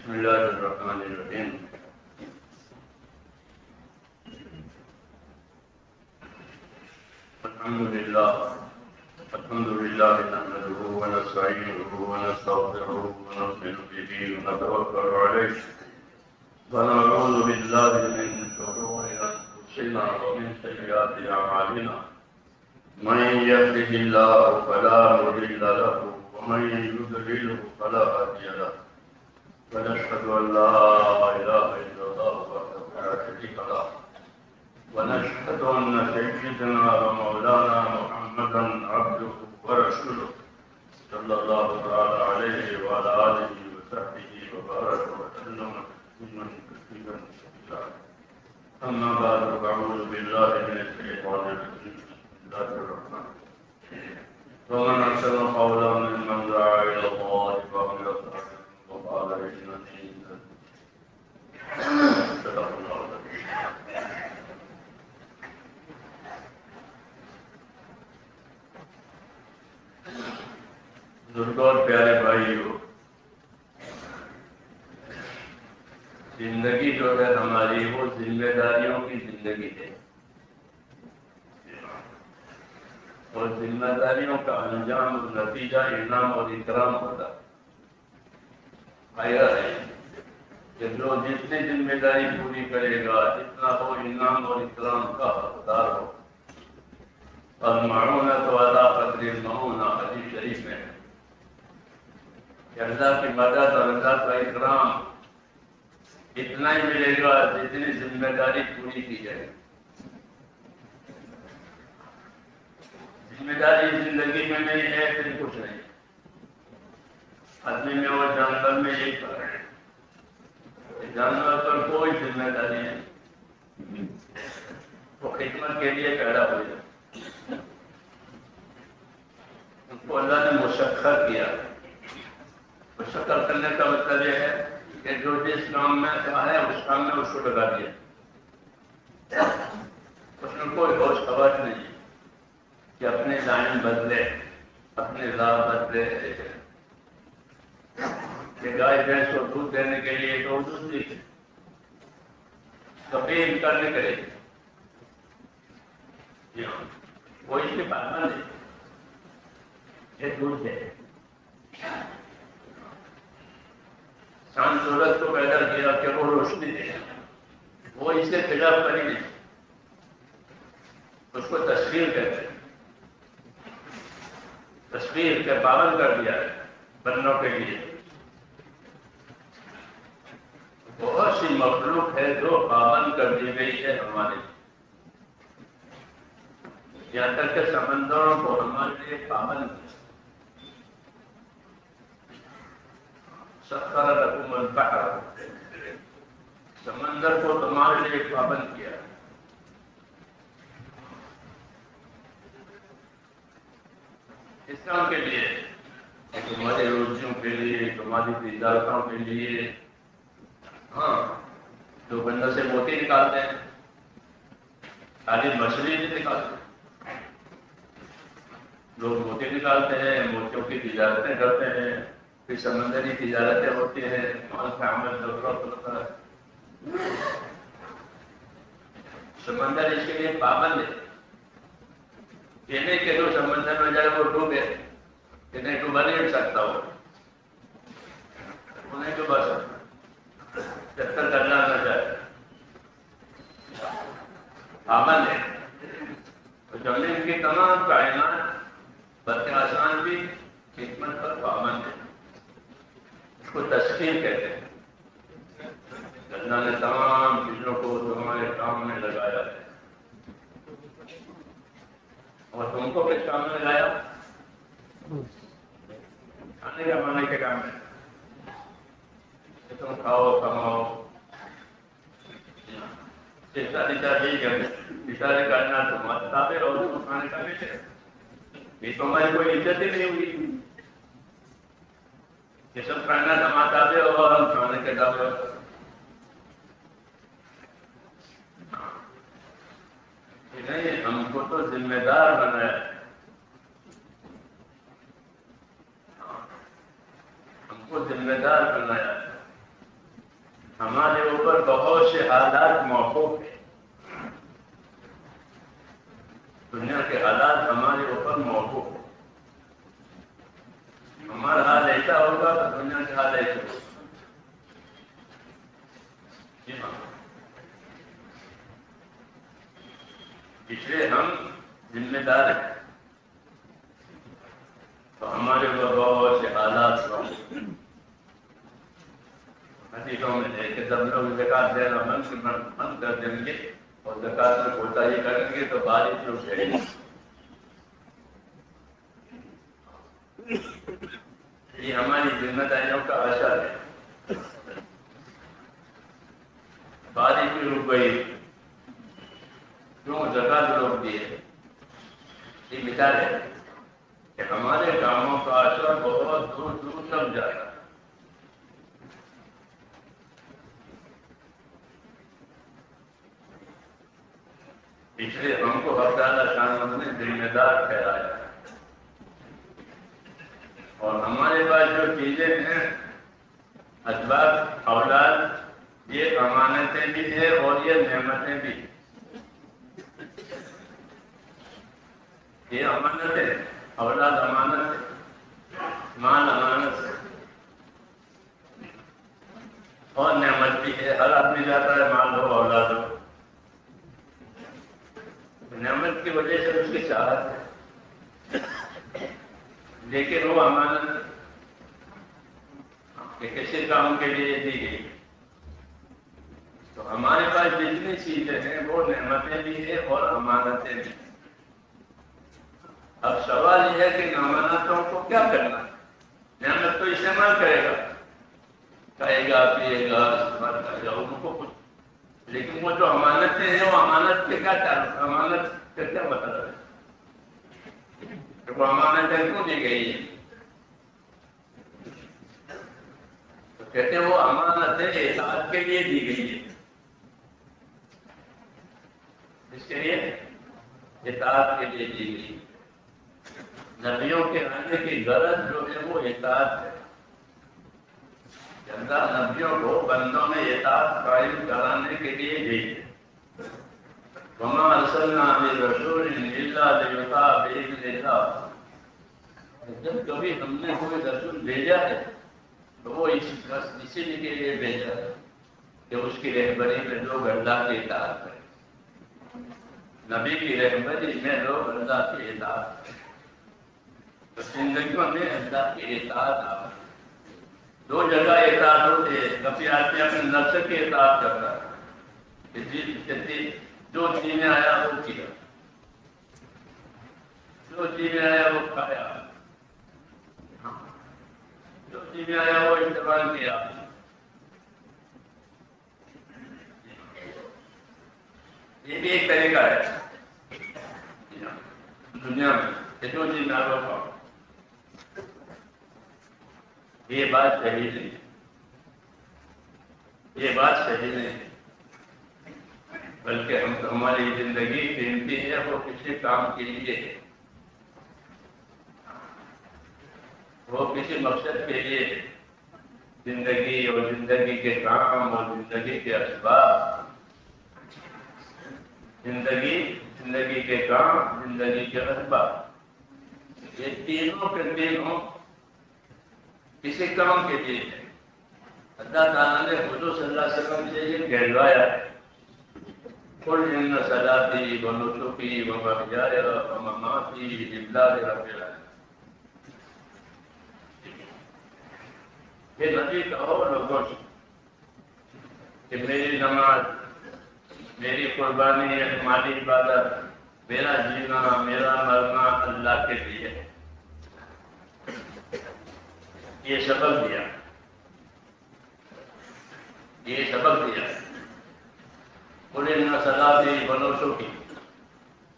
بسم الله الرحمن الرحيم. الحمد لله نحمده ونستعينه ونستغفره ونؤمن به ونتوكل عليه ونعوذ بالله من شرور انفسنا ومن سيئات اعمالنا. من يهده الله فلا مضل له ومن يضلل فلا هادي له. ونشهد ان لا اله الا الله وحده لا شريك له ونشهد ان سيدنا ومولانا محمدا عبده ورسوله صلى الله تعالى عليه وعلى اله وصحبه وبارك وسلم تسليما كثيرا كثيرا. اما بعد فاعوذ بالله من الشيطان الرجيم. بسم الله الرحمن الرحيم. ومن احسن قولا ممن دعا الى الله وعمل صالحا وقال انني صدق الله العظيم. بزرگوں اور پیارے بھائیوں، زندگی جو ہے ہماری وہ ذمہ داریوں کی زندگی ہے، اور ذمہ داریوں کا انجام اور نتیجہ انعام اور اکرام ہوتا ہے. آیا ہے کہ جو جتنی ذمہ داری پوری کرے گا جتنا وہ انعام اور اکرام کا حقدار ہو. اور معونت والا قدر معونہ حدیث شریف میں ہے کہ اللہ کی مدد اور اللہ کا اکرام اتنا ہی ملے گا جتنی ذمہ داری پوری کی جائے. ذمہ داری زندگی میں نہیں ہے پھر کچھ نہیں. آدمی میں اور جانور میں یہی فرق ہے. جانور پر کوئی ذمہ داری نہیں، وہ خدمت کے لیے پیدا ہو جائے. ان کو اللہ نے مشقت کیا. مشقت کرنے کا مطلب یہ ہے کہ جو جس کام میں ہے اس کام میں اس کو لگا دیا. اس میں کوئی ہوش خبر نہیں کہ اپنے لائن بدلے، اپنے راہ بدلے. کہ گائے بھینس کو دودھ دینے کے لیے تو دودھ دی کبھی انکار نہیں کرے گی. وہ اس کے پاس نہیں یہ دودھ دے. چاند سورج کو پیدا کیا کہ وہ روشنی دے، وہ اس سے خلاف کری نہیں. اس کو تصویر کہتے ہیں. تصویر کے پابند کر دیا ہے بنوں کے لیے. بہت سی مخلوق ہے جو پابند کر دی گئی ہے ہمارے لیے. یہاں تک کہ سمندروں کو ہمارے لیے پابند کیا. سخر لکم البحر، سمندر کو تمہارے لیے پابند کیا. اس کام کے لیے تمہاری روزیوں کے لیے، تمہاری تجارتوں کے لیے. ہاں، جو بندر سے موتی نکالتے ہیں خالی مچھلی نہیں نکالتے. لوگ موتی نکالتے ہیں، موتیوں کی تجارتیں کرتے ہیں، پھر سمندری تجارتیں ہوتی ہیں. مال کا عمل ضرورت ہوتا ہے. سمندر اس کے لیے پابند ہے کہ نہیں کہ جو سمندر میں جائے وہ ڈوبے، کہ نہیں ڈوبا نہیں سکتا. وہ نہیں ڈوبا سکتا جب تک اللہ نہ جائے. پابند ہے. زمین کی تمام کائنات بلکہ آسمان بھی حکمت پر پابند ہے. اس کو تسخیر کہتے ہیں. اللہ نے تمام چیزوں کو تمہارے کام میں لگایا ہے. اور تم کو کس کام میں لگایا؟ کھانے کا بنانے کے کام میں. تم کھاؤ کماؤ. ساری سارے کرنا تمہارے تابع اور تم کھانے کا بھی ہے. یہ تمہاری کوئی عزت ہی نہیں ہوئی. یہ سب کھانا تمہارا تابع اور ہم کھانے کے تابع. نہیں، ہم کو تو ذمہ دار بنایا ہے. ہم کو ذمہ دار بنایا ہے. ہمارے اوپر بہت سے حالات موقوف ہیں، دنیا کے حالات ہمارے اوپر موقوف ہیں. ہمارا حال ایسا ہوگا تو دنیا کا حال ایسا ہوگا. جی ہاں، اس لیے ہم ذمہ دار ہیں. تو ہمارے اوپر بہت سے حالات حدیثوں میں ہے کہ جب لوگ زکات دینا بند کر دیں گے اور زکات میں کوتاہی کریں گے تو بارش رک جائے گی. یہ ہماری ذمہ داریوں کا اثر ہے. بارش بھی رک گئی، کیوں زکات روک دی ہے. یہ مثال ہے کہ ہمارے کاموں کا اثر بہت دور دور تک جائے گا. اس لیے ہم کو حق تعالیٰ شان نے ذمہ دار ٹھہرایا. اور ہمارے پاس جو چیزیں ہیں، اسباب، اولاد، یہ امانتیں بھی ہیں اور یہ نعمتیں بھی. یہ امانت ہے، اولاد امانت ہے، مال امانت ہے اور نعمت بھی ہے. ہر آدمی جاتا ہے مال ہو اولاد ہو، نعمت کی وجہ سے اس کی چاہت ہے، لیکن وہ امانت کہ کسی کام کے لیے دی گئی. تو ہمارے پاس جتنی چیزیں ہیں وہ نعمتیں بھی ہیں اور امانتیں بھی. اب سوال یہ ہے کہ ان امانتوں کو کیا کرنا ہے. نعمت تو استعمال کرے گا، کھائے گا، پیے گا، استعمال کرے گا، ان کو کچھ. لیکن وہ جو امانتیں ہیں وہ امانت کے کیا تعلق، امانت کا کیا مطلب ہے کہ وہ امانتیں کیوں دی گئی ہیں. تو کہتے ہیں وہ امانتیں اطاعت کے لیے دی گئی ہے. اس کے لیے اطاعت کے لیے دی گئی. نبیوں کے آنے کی غرض جو ہے وہ اطاعت ہے. اللہ نبیوں کو بندوں میں اطاعت قائم کرانے کے لیے بھیجے. وما ارسلنا من رسول الا لیطاع باذن اللہ. جب کبھی ہم نے کوئی رسول بھیجا ہے تو وہ اسی کے لیے بھیجا ہے کہ اس کی رہبری میں لوگ اللہ کی اطاعت کریں. نبی کی رہبری میں لوگ اللہ کی اطاعت کریں. تو زندگیوں میں اللہ کی اطاعت آ. دو جگہ اطاعت ہوتی ہے. کبھی آدمی اپنے نفس کی اطاعت کرتا ہے، جو جی میں آیا وہ کیا، جو جی میں آیا وہ کھایا، جو جی میں آیا وہ استعمال کیا. یہ بھی ایک طریقہ ہے دنیا میں کہ جو جی میں آیا وہ کھاؤ. یہ بات صحیح نہیں، یہ بات صحیح نہیں. بلکہ ہماری زندگی قیمتی ہے، وہ کسی کام کے لیے ہے، وہ کسی مقصد کے لیے. زندگی اور زندگی کے کام اور زندگی کے اسباب، زندگی کے کام، زندگی کے اسباب، یہ تینوں کے تینوں کسی کام کے لیے ہے. اللہ تعالیٰ نے حضور صلی اللہ علیہ وسلم سے یہ کہلوایا ہے، قل ان صلاتی ونسکی ومحیای ومماتی للہ رب العالمین. یہ نبی کہو لوگوں سے کہ میری نماز، میری قربانی، مالی عبادت، میرا جینا، میرا مرنا اللہ کے لیے ہے. یہ سبق دیا، یہ سبق دیا. قل ان صلاتی ونسکی،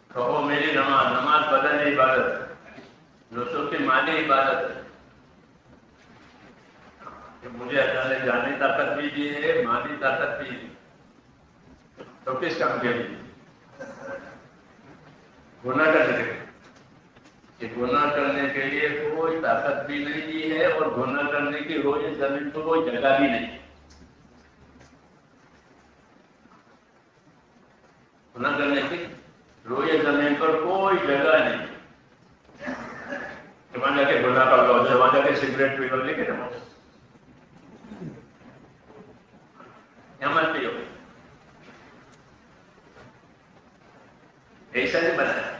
کہو میری نماز، نماز بدنی عبادت ہے، نسک مالی عبادت ہے. کہ مجھے اللہ نے جانی طاقت بھی دی ہے، مالی طاقت بھی دی. تو کس کام کے لیے؟ گناہ کرنے کے لیے. کہ گناہ کرنے کے لیے کوئی طاقت بھی نہیں دی ہے اور گناہ کرنے کی روز زمین کو کوئی جگہ بھی نہیں. زمین پر کوئی جگہ نہیں کہ وہاں جا کے گناہ کر لو، وہاں جا کے سگریٹ پی لو، لیکن عمل پیو ایسا نہیں بنایا۔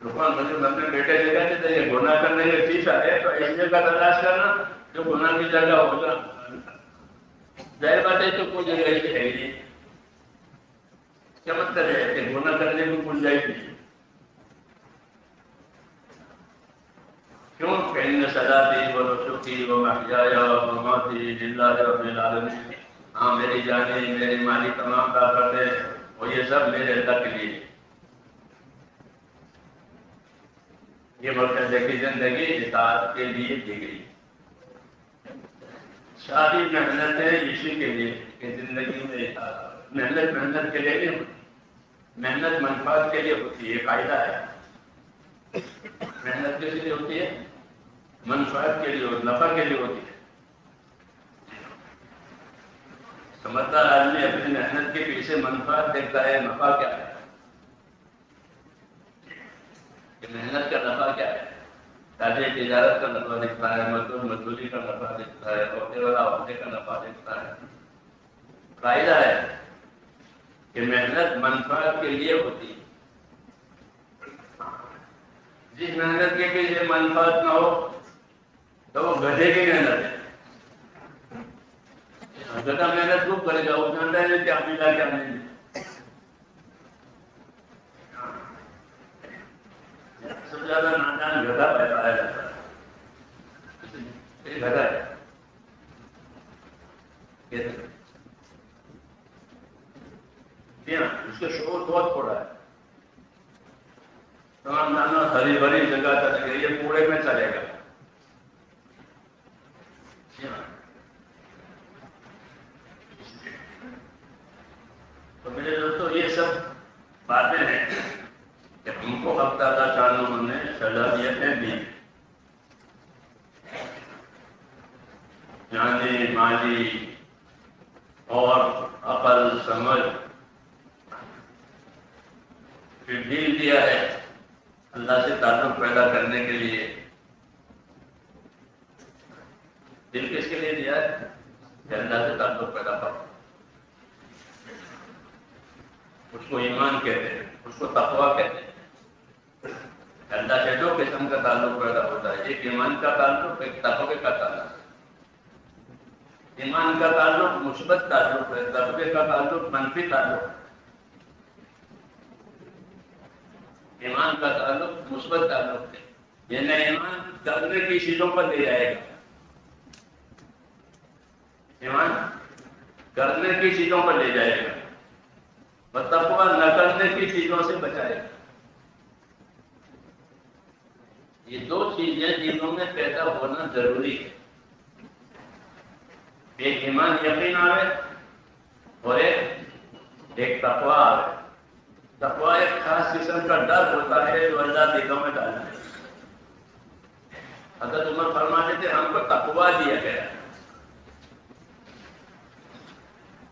رکمان مسلم اپنے بیٹے سے کہتے تھے یہ گناہ کرنے کے پیچھے ہے تو ایسی جگہ تلاش کرنا جو گناہ کی جگہ ہوگا۔ ظاہر بات ہے تو کوئی جگہ ایسی ہے نہیں، کیا مطلب ہے کہ گناہ کرنے کی گنجائش نہیں۔ کیوں کہ ان صلاتی و نسکی و محیای و مماتی للہ رب العالمین، ہاں میری جانیں میری مالی تمام طاقتیں اور یہ سب میرے اللہ کے لیے۔ یہ مرکز کی زندگی اطاعت کے لیے دی گئی، ساری محنتیں اسی کے لیے کہ زندگی میں اطاعت۔ محنت کے لیے نہیں ہوتی، محنت منفعت کے لیے ہوتی ہے، قاعدہ ہے۔ محنت کس لیے ہوتی ہے؟ منفعت کے لیے، نفع کے لیے ہوتی ہے۔ سمجھدار آدمی اپنی محنت کے پیچھے منفعت دیکھتا ہے، نفع کیا ہے، کہ محنت کا نفع کیا ہے۔ تاجر تجارت کا نفع دکھتا ہے، مزدور مزدوری کا نفع دکھتا ہے، عہدے والا عہدے کا نفع دکھتا ہے۔ قاعدہ ہے کہ محنت منفعت کے لیے ہوتی ہے۔ جس محنت کے پیچھے منفعت نہ ہو تو وہ گدھے کی محنت ہے۔ گدھا محنت خوب کرے گا، وہ جانتا ہے کیا ملا کیا نہیں ملا۔ سب سے زیادہ نادان گدھا پیدا جاتا ہے، گدھا ہے۔ اس کے شعور بہت تھوڑا ہے، تمام نانا ہری بھری جگہ چلے گا، یہ کوڑے میں چلے گا۔ تو میرے دوستوں یہ سب باتیں ہیں کہ ہم کو حق تعالیٰ شانہ نے صلاحیتیں دی، جانی مالی اور عقل سمجھ پھر دل دیا ہے اللہ سے تعلق پیدا کرنے کے لیے۔ دل کس کے لیے دیا ہے؟ کہ اللہ سے تعلق پیدا کرو۔ اس کو ایمان کہتے ہیں، اس کو تقویٰ کہتے ہیں۔ اللہ سے دو قسم کا تعلق پیدا ہوتا ہے، ایک ایمان کا تعلق، ایک تقوی کا تعلق۔ ایمان کا تعلق مثبت تعلق ہے، تقوی کا تعلق منفی تعلق ہے۔ ایمان کا تعلق مثبت تعلق ہے، یعنی ایمان کرنے کی چیزوں پر لے جائے گا، ایمان کرنے کی چیزوں پر لے جائے گا، اور تقویٰ نہ کرنے کی چیزوں سے بچائے گا۔ یہ دو چیزیں دلوں میں پیدا ہونا ضروری ہے، ایک ایمان یقین آوے اور ایک تقویٰ آوے۔ تقویٰ ایک خاص قسم کا ڈر ہوتا ہے جو اللہ دلوں میں ڈالتا ہے۔ حضرت عمر فرماتے تھے ہم کو تقویٰ دیا گیا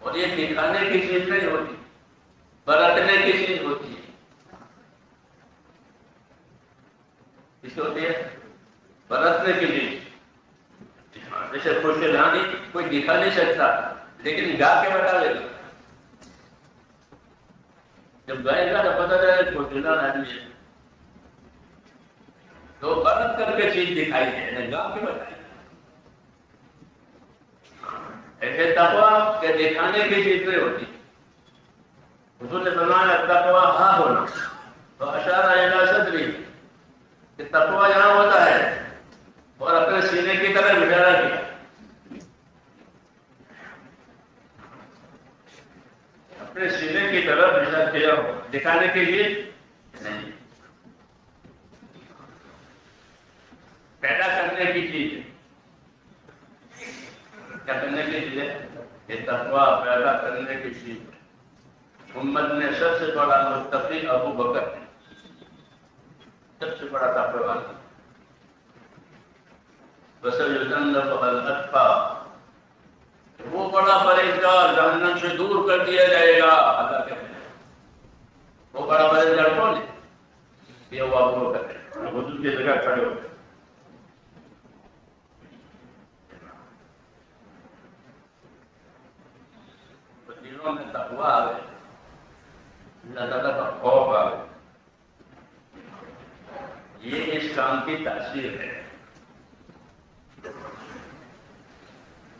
اور یہ دکھانے کی چیز نہیں ہوتی، برتنے کی چیز ہوتی ہے۔ کس کو ہوتی ہے؟ برتنے کی چیز۔ جیسے خوش دھانی کوئی دکھا نہیں سکتا لیکن گا کے بتا دے گا، جب گائے گا تو پتہ چلے خوش دھان آدمی ہے، تو برت کر کے چیز دکھائی ہے، گا کے بتائی۔ ایسے تقویٰ کے دکھانے کی چیز نہیں ہوتی۔ حضور نے فرمایا تقویٰ ہاں ہونا، تو اشارہ الی صدری کہ تقویٰ یہاں ہوتا ہے، اور اپنے سینے کی طرف اشارہ کیا۔ اپنے سینے کی طرف اشارہ کیا ہو، دکھانے کے لیے نہیں، پیدا کرنے کی چیز ہے۔ کیا کرنے کی چیز ہے؟ یہ تقویٰ پیدا کرنے کی چیز ہے۔ امت میں سب سے بڑا متقی ابو بکر ہے، سب سے بڑا تقوی والا۔ وَسَيُجَنَّبُهَا الْأَتْقَى، وہ بڑا پرہیزگار جہنم سے دور کر دیا جائے گا۔ اللہ کہتے ہیں وہ بڑا مددگار کون ہے؟ یہ وہ ابو بکر ہے، حضور کی جگہ کھڑے ہو گئے۔ دلوں میں تقویٰ آ گئے، اللہ تعالیٰ کا خوف آ گیا۔ یہ اس کام کی تاثیر ہے،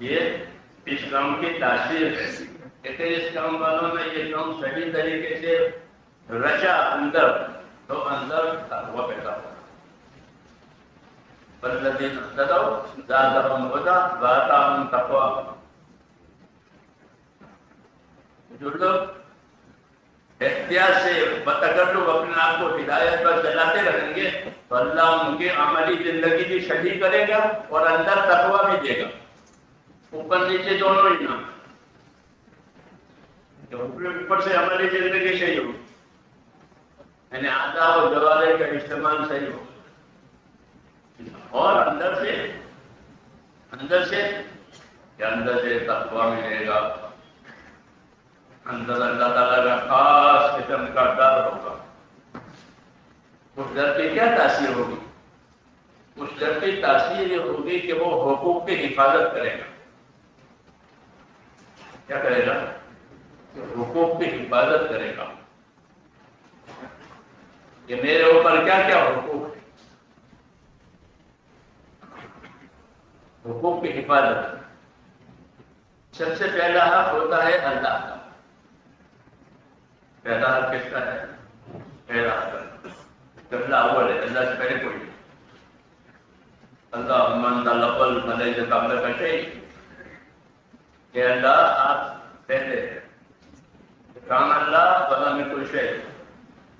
یہ اس کام کی تاثیر ہے کہ اس کام والوں نے یہ کام صحیح طریقے سے رچا اندر، تو اندر تقویٰ پیدا ہوا۔ والذین اهتدوا زادهم هدى وآتاهم تقواهم۔ جو لوگ احتیاط سے بتکلف اپنے آپ کو ہدایت پر چلاتے رہیں گے تو اللہ ان کی عملی زندگی بھی صحیح کرے گا اور اندر تقویٰ بھی دے گا، اوپر نیچے دونوں ہی نہ، اوپر سے عملی زندگی صحیح ہو، یعنی اعضاء و جوارح کا استعمال صحیح ہو، اور اندر سے تقویٰ ملے گا، اندر اللہ تعالیٰ کا خاص قسم کا ڈر ہوگا۔ اس ڈر کی کیا تاثیر ہوگی؟ اس ڈر کی تاثیر یہ ہوگی کہ وہ حقوق کی حفاظت کرے گا۔ کیا کرے گا؟ حقوق کی حفاظت کرے گا کہ میرے اوپر کیا کیا حقوق ہے۔ حقوق کی حفاظت سب سے پہلا حق ہوتا ہے اللہ کا۔ پہلا حق کس کا ہے؟ پہلا حق قبلہ اول ہے، اللہ سے پہلے کوئی نہیں۔ اللہم انت الاول فلیس قبلک شیء، کہ اللہ آپ پہلے ہیں، کام اللہ ولا میں کوئی شے،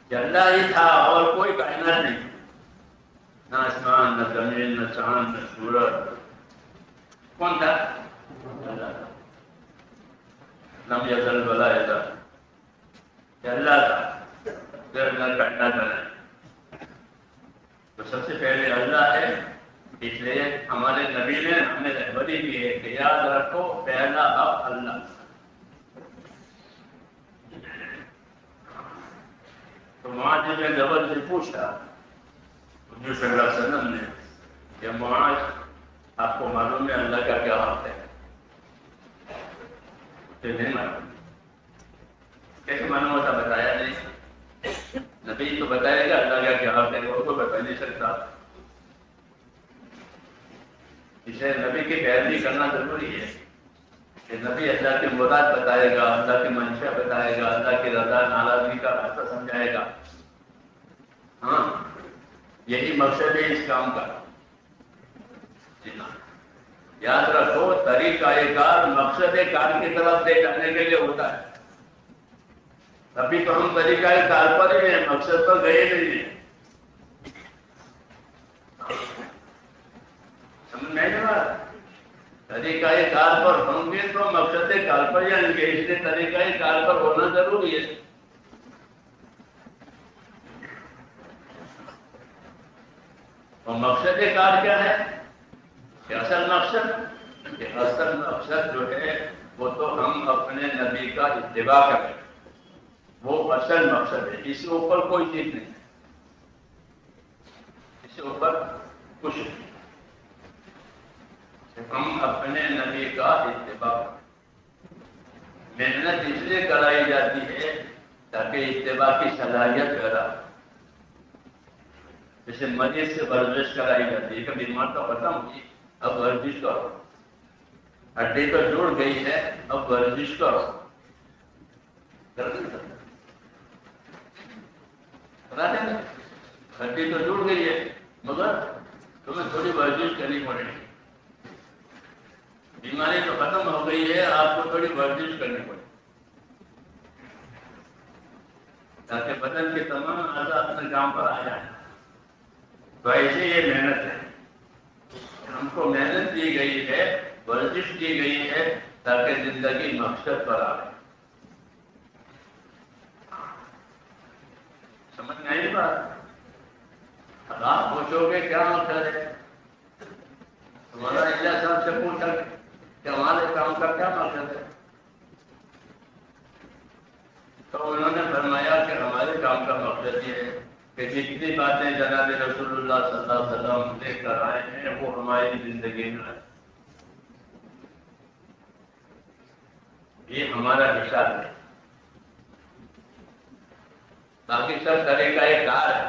کہ اللہ ہی تھا اور کوئی کائنات نہیں، نہ آسمان نہ زمین نہ چاند نہ سورج، کون تھا؟ اللہ تھا، لم یزل ولا یزل، کہ اللہ تھا، پھر نہ کائنات نہ، تو سب سے پہلے اللہ ہے۔ اس لیے ہمارے نبی نے ہمیں رہبری دی ہے کہ یاد رکھو پہلا حق اللہ۔ تو معاذ نے جبل سے پوچھا حضور صلی اللہ علیہ وسلم نے کہ معاذ آپ کو معلوم ہے اللہ کا کیا حق ہے؟ کہ نہیں معلوم۔ کیسے معلوم ہوتا؟ بتایا نہیں، نبی تو بتائے گا اللہ کا کیا حق ہے، وہ تو بتا نہیں سکتا، اسے نبی کی پیروی کرنا ضروری ہے کہ نبی اللہ کی مراد بتائے گا، اللہ کی منشا بتائے گا، اللہ کی رضا ناراضگی کا راستہ سمجھائے گا۔ ہاں، یہی مقصد ہے اس کام کا۔ یاد رکھو طریقہ کار مقصد کار کی طرف لے جانے کے لیے ہوتا ہے۔ ابھی تو ہم طریقہ کار پر ہی ہیں، مقصد پر گئے نہیں ہیں۔ سمجھ میں نہیں آ رہا؟ طریقہ کار پر ہوں گے تو مقصد کار پر جائیں گے، اس لیے طریقہ کار پر ہونا ضروری ہے۔ اور مقصد کار کیا ہے؟ کہ اصل مقصد جو ہے وہ تو ہم اپنے نبی کا اتباع کریں، وہ اصل مقصد ہے، اس سے اوپر کوئی چیز نہیں ہے، اس سے اوپر کچھ نہیں۔ ہم اپنے نبی کا اتباع، محنت اس لیے کرائی جاتی ہے تاکہ اتباع کی صلاحیت پیدا ہو۔ جیسے مریض سے ورزش کرائی جاتی ہے کہ بیمار تو ختم ہوئی، اب ورزش کرو، ہڈی تو جڑ گئی ہے، اب ورزش کرو، ہڈی تو جڑ گئی ہے مگر تمہیں تھوڑی ورزش کرنی پڑے گی، بیماری تو ختم ہو گئی ہے، آپ کو تھوڑی ورزش کرنی پڑے تاکہ بدن کے تمام اعضاء اپنے کام پر آ جائیں۔ تو ایسے یہ محنت ہے، ہم کو محنت دی گئی ہے، ورزش دی گئی ہے تاکہ زندگی مقصد پر آئے۔ سمجھ میں آئی بات؟ اب آپ پوچھو گے کیا مقصد ہے، تمہارا اللہ صاحب سے پوچھا کہ ہمارے کام کا کیا مقصد ہے؟ تو انہوں نے فرمایا کہ ہمارے کام کا مقصد یہ ہے کہ جتنی باتیں جناب رسول اللہ صلی اللہ علیہ وسلم لے کر آئے ہیں وہ ہماری زندگی میں آئے، یہ ہمارا حصہ ہے، باقی سب طریقہ کار ہے،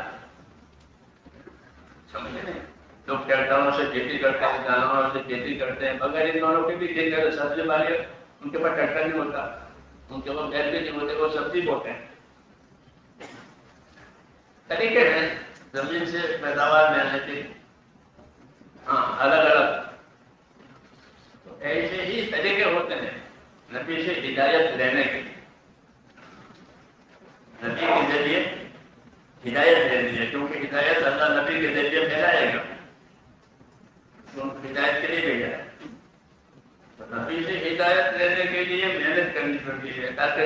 سمجھے نہیں؟ لوگ ٹریکٹروں سے کھیتی کرتے ہیں، جانوروں سے کھیتی کرتے ہیں، مگر ان دونوں کی بھی کھیتی کرتے، سبزی والے ان کے پاس ٹریکٹر نہیں ہوتا، ان کے پاس بیل بھی نہیں ہوتے، وہ سبزی بوتے ہیں، طریقے ہیں زمین سے پیداوار لینے کے، ہاں الگ الگ ایسے ہی طریقے ہوتے ہیں نبی سے ہدایت لینے کے، نبی کے ذریعے ہدایت دینی ہے، کیونکہ ہدایت اللہ نبی کے ذریعے پھیلائے گا، ہدایت کے لیے بھیجا ہے، نبی سے ہدایت لینے کے لیے محنت کرنی پڑتی ہے تاکہ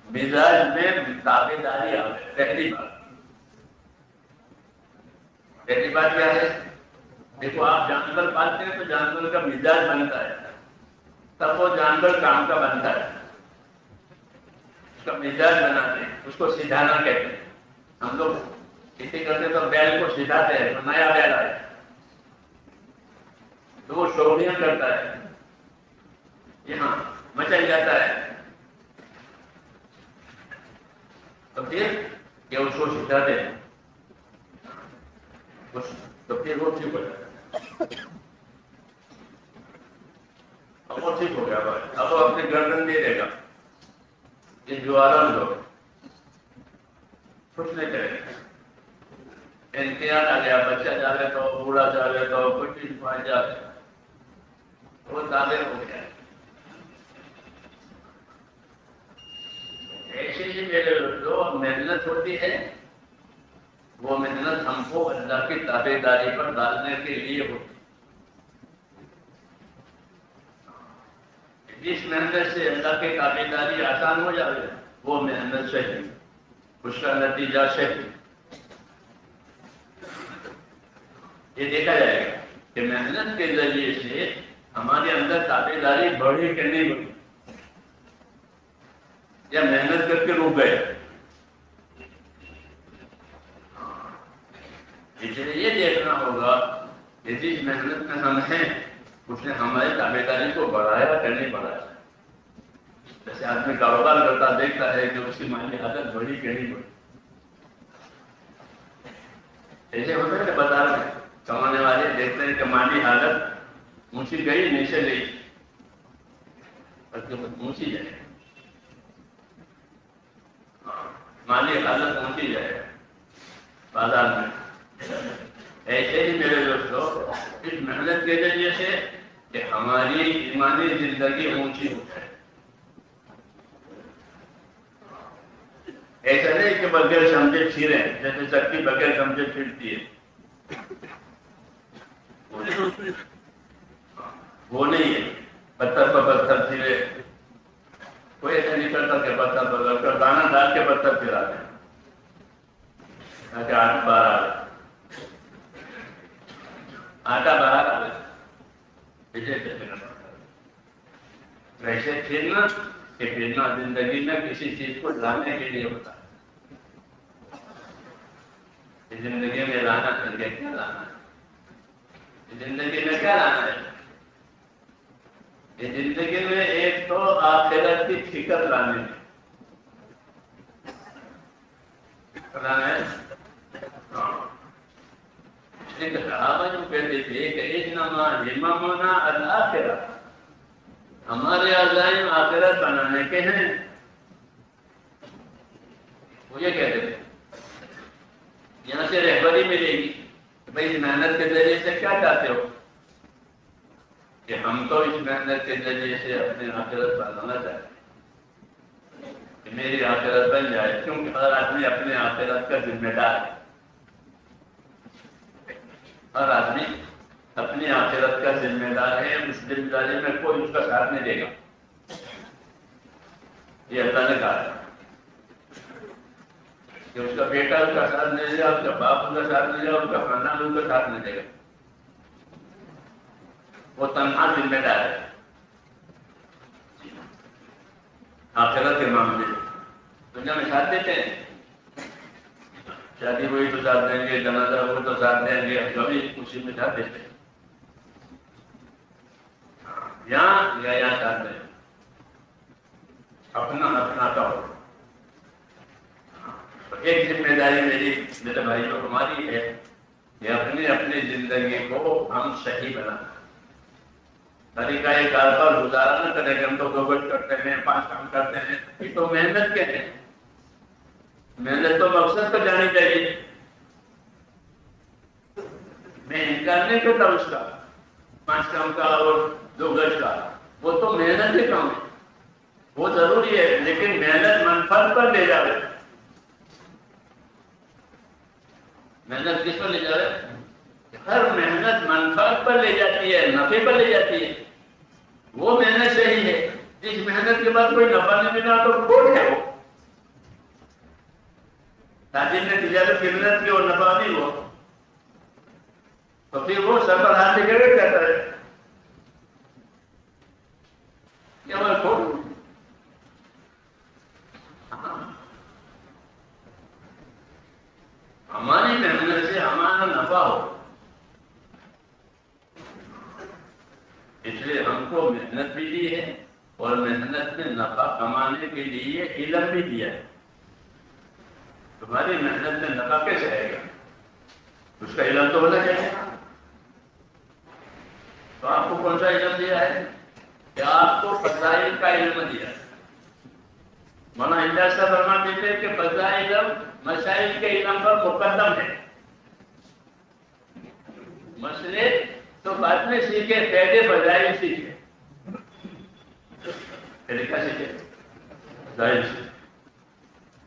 مزاج میں تابع داری آئے۔ پہلی بات کیا ہے؟ دیکھو آپ جانور پالتے ہیں تو جانور کا مزاج بنتا ہے، تب وہ جانور کام کا بنتا ہے، اس کا مزاج بناتے ہیں، اس کو سدھانا کہتے ہیں۔ ہم لوگ کھیتی کرتے تو بیل کو سدھاتے ہیں، تو نیا بیل آئے تو وہ شوریاں کرتا ہے، یہاں مچل جاتا ہے، تو پھر یہ اس کو سدھاتے ہیں، تو پھر وہ ٹھیک ہو جاتا ہے، اب وہ ٹھیک ہو گیا بھائی، اب وہ اپنے گردن دے دے گا، یہ جو آرام لوگ کچھ نہیں کرے گا، امتحان آ گیا، بچہ جاوے تو بوڑھا جاوے تو کچھ چیز پائے جاوے وہ تابع ہو گیا۔ ایسے ہی میرے جو محنت ہوتی ہے وہ محنت ہم کو اللہ کی تابع داری پر ڈالنے کے لیے ہوتی ہے، جس محنت سے اللہ کی تابع داری آسان ہو جائے وہ محنت صحیح، اس کا نتیجہ صحیح، یہ دیکھا جائے گا کہ محنت کے ذریعے سے ہمارے اندر تابع داری بڑھی کہ نہیں بڑھی، یا محنت کر کے رک گئے۔ اس لیے یہ دیکھنا ہوگا کہ جس محنت میں ہم ہیں اس نے ہماری تابع داری کو بڑھایا کہ نہیں بڑھایا۔ جیسے آدمی کاروبار کرتا دیکھتا ہے کہ اس کی مالی حالت بڑھی کہ نہیں بڑھی، ایسے ہوتا ہے کہ بازار میں کمانے والے دیکھتے ہیں کہ مالی حالت اونچی گئی نیچے گئی، اونچی جائے، مالی حالت اونچی جائے بازار میں۔ ایسے ہی میرے دوستوں اس محنت کے ذریعے سے کہ ہماری ایمانی زندگی اونچی ہو جائے، ایسا نہیں کہ بغیر سمجھے چھیریں، جیسے چکی بغیر سمجھے چھڑتی ہے، وہ نہیں ہے، پتھر پر پتھر چھیرے، کوئی ایسا نہیں کرتا کہ پتھر پر دانا ڈال کے پتھر پھراتے ہیں تاکہ آٹا باہر آ جائے، آٹا باہر آ جائے، ویسے پھرنا کہ پھرنا زندگی میں کسی چیز کو لانے کے لیے ہوتا ہے، زندگی میں لانا چاہیے، کیا لانا ہے زندگی میں، کیا لانا ہے زندگی میں؟ ایک تو آخرت کی فکر لانے میں لانا ہے۔ ایک صحابہ جو کہتے تھے کہ انما هممنا الآخرہ، ہمارے عزائم آخرت بنانے کے ہیں، وہ یہ کہتے تھے۔ یہاں سے رہبری ملے گی کہ بھائی محنت کے ذریعے سے کیا چاہتے ہو، کہ ہم تو اس محنت کے ذریعے سے اپنے آخرت بنانا چاہتے ہیں کہ میری آخرت بن جائے، کیونکہ ہر آدمی اپنے آخرت کا ذمہ دار ہے، ہر آدمی اپنی آخرت کا ذمہ دار ہے، اس ذمہ داری میں کوئی اس کا ساتھ نہیں دے گا، یہ اللہ نے کہا ہے کہ اس کا بیٹا اس کا ساتھ نہیں دے گا، اس کا باپ اس کا ساتھ نہیں دے گا، اس کا خاندان اس کا ساتھ نہیں دے گا، وہ تنہا ذمہ دار ہے آخرت کے معاملے میں۔ دنیا میں ساتھ دیتے ہیں، شادی ہوئی تو ساتھ دیں گے، جنازہ ہوئی تو ساتھ دیں گے، جو بھی خوشی میں ساتھ دیتے ہیں، یہاں ساتھ دیں، اپنا اپنا کا ہو۔ ایک ذمہ داری میرے بھائی کو ہماری ہے کہ اپنی اپنی زندگی کو ہم صحیح بنانا، طریقہ کار پر گزارا نہ کریں کہ ہم تو 2 گز کرتے ہیں، 5 کام کرتے ہیں، یہ تو محنت کے ہیں، محنت تو مقصد پر جانی چاہیے۔ میں انکار نہیں کرتا اس کا، 5 کام کا اور 2 گز کا، وہ تو محنت کے کام ہے، وہ ضروری ہے، لیکن محنت منفعت پر لے جا رہے، محنت کس پر لے جا رہے؟ ہر محنت منفعت پر لے جاتی ہے، نفع پر لے جاتی ہے، وہ محنت صحیح ہے۔ جس محنت کے بعد کوئی نفع نہیں ملا تو کھوٹ ہے، وہ تاجر نے تجارت کی محنت کی اور نفع نہیں ہوا تو پھر وہ سر پر ہاتھ لے کے کہتا ہے کہ ہمارا کھوٹ۔ ہماری محنت سے ہمارا نفع ہو، اس لیے ہم کو محنت بھی دی ہے اور محنت میں نفع کمانے کے لیے علم بھی دیا ہے۔ تمہاری محنت میں نفع کیسے آئے گا؟ اس کا علم تو ہونا چاہیے۔ تو آپ کو کون سا علم دیا ہے؟ کہ آپ کو فضائل کا علم دیا ہے۔ مولانا اجازت صاحب فرماتے تھے کہ فضائل علم مسائل کے علم پر مقدم ہے، مسئلے تو بعد میں سیکھے، پہلے فضائل سیکھے، طریقہ سیکھے، فضائل سیکھے۔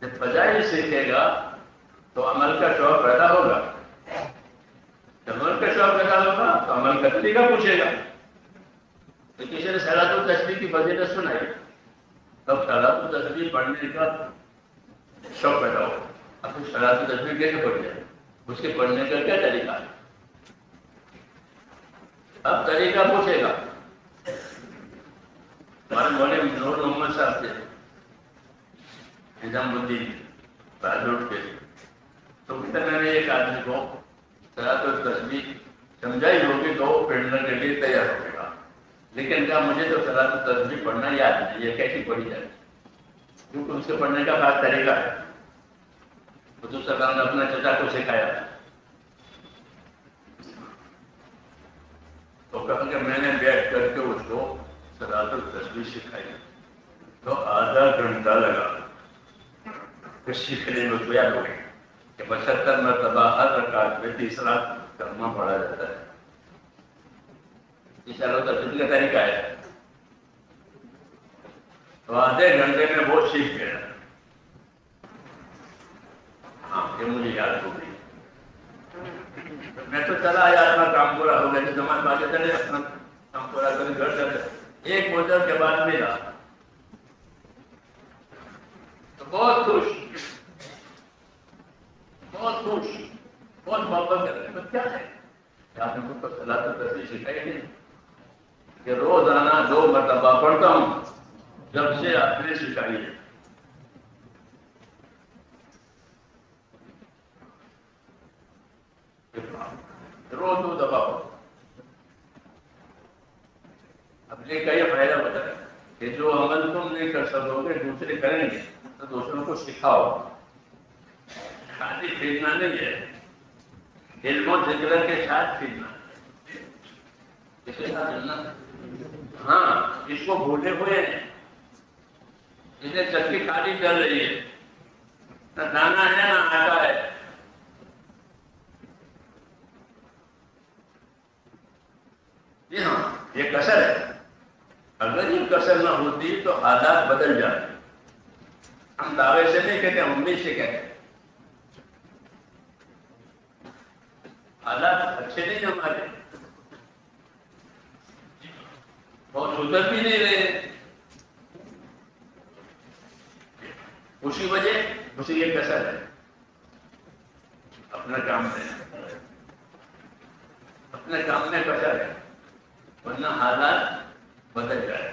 جب فضائل سیکھے گا تو عمل کا شوق پیدا ہوگا، جب عمل کا شوق پیدا ہوگا تو عمل کا طریقہ پوچھے گا۔ تو کسی نے صلاۃ التسبیح کی فضیلت سنائی، تب صلاۃ التسبیح پڑھنے کا شوق پیدا ہوگا۔ اب صلاۃ التسبیح کیسے پڑھ جائے، اس کے پڑھنے کا کیا طریقہ ہے؟ اب طریقہ پوچھے گا۔ ہمارے مولوی نور محمد صاحب تھے، نظام الدین بہادر کے، تو میں نے ایک آدمی کو صلاۃ التسبیح سمجھائی ہوگی تو وہ پڑھنے کے لیے تیار ہو گا، لیکن کیا مجھے تو صلاۃ التسبیح پڑھنا یاد نہیں، یہ کیسی پڑھی جائے، کیونکہ اس کے پڑھنے کا خاص طریقہ ہے۔ حضور صلی اللہ علیہ وسلم نے اپنا چچا کو سکھایا، تو کہا کہ میں نے بیٹھ کر کے اس کو صلاۃ التسبیح سکھائی، تو آدھا گھنٹہ لگا کہ سیکھنے میں، کو یاد ہو گئی کہ 75 مرتبہ ہر رکعت میں تیسرا کلمہ پڑھا جاتا ہے، یہ صلاۃ التسبیح کا طریقہ ہے۔ تو آدھے گھنٹے میں وہ سیکھ گیا۔ ہاں، یہ مجھے یاد ہو گئی، میں تو چلا آیا، اپنا کام پورا ہو گیا، جماعت والے چلے اپنا کام پورا کر گھر چلے، ایک مدت کے بعد ملا تو بہت خوش، بہت خوش، بہت محبت کر رہے ہیں۔ کیا ہے آپ نے کو صلاۃ التسبیح سکھائی نہیں کہ روزانہ 2 مرتبہ پڑھتا ہوں، جب سے آپ نے سکھائی ہے۔ روز 2 دفعہ پڑھو۔ اب یہ کا یہ فائدہ ہوتا ہے کہ جو عمل تم نہیں کر سکو گے دوسرے کریں گے تو دوسروں کو سکھاؤ، خالی پھرنا نہیں ہے، علم و ذکر کے ساتھ پھرنا، اس کے ساتھ چلنا۔ ہاں، اس کو بھولے ہوئے ہیں، اسے چکی خالی چل رہی ہے، نہ دانا ہے نہ آٹا ہے۔ جی ہاں، یہ کسر ہے، اگر یہ کسر نہ ہوتی تو حالات بدل جاتے۔ ہم دعوے سے نہیں کہتے، ہم امید سے کہتے ہیں، حالات اچھے نہیں ہمارے، اور سدھر بھی نہیں رہے، اسی وجہ اسے یہ کسر ہے۔ اپنے کام میں کسر ہے، ورنہ حالات بدل جائے۔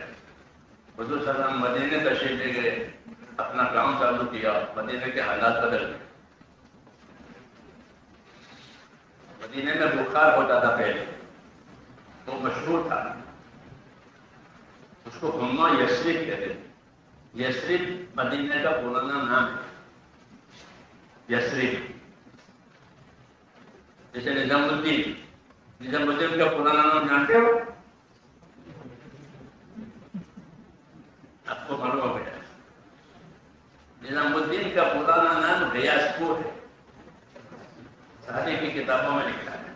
حضور صلی اللہ علیہ وسلم مدینے تشریف لے گئے، اپنا کام چالو کیا، مدینے کے حالات بدل گئے. مدینے میں بخار ہوتا تھا پہلے، وہ مشہور تھا، اس کو حما یثرب کہتے تھے. یثرب مدینے کا پرانا نام ہے. یثرب جیسے نظام الدین، نظام الدین کا پرانا نام جانتے ہو؟ آپ کو معلوم ہو گیا. نظام الدین کا پرانا نام غیاث پور ہے، ساری کی کتابوں میں لکھا ہے.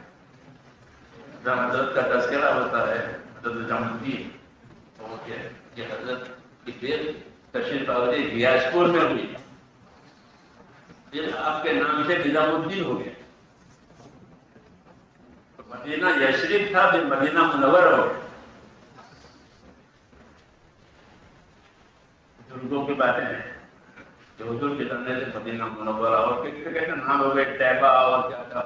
جب حضرت کا تذکرہ ہوتا ہے حضرت نظام الدین، کہ حضرت کی پھر تشریف آوری غیاث پور میں ہوئی، پھر آپ کے نام سے نظام الدین ہو گیا. مدینہ یثرب تھا، پھر مدینہ منور ہو گیا. بزرگوں کی باتیں ہیں کہ حضور کے دھرنے سے مدینہ منورہ، اور کسی کہتے ہیں نام ہو گئے طیبہ اور کیا تھا،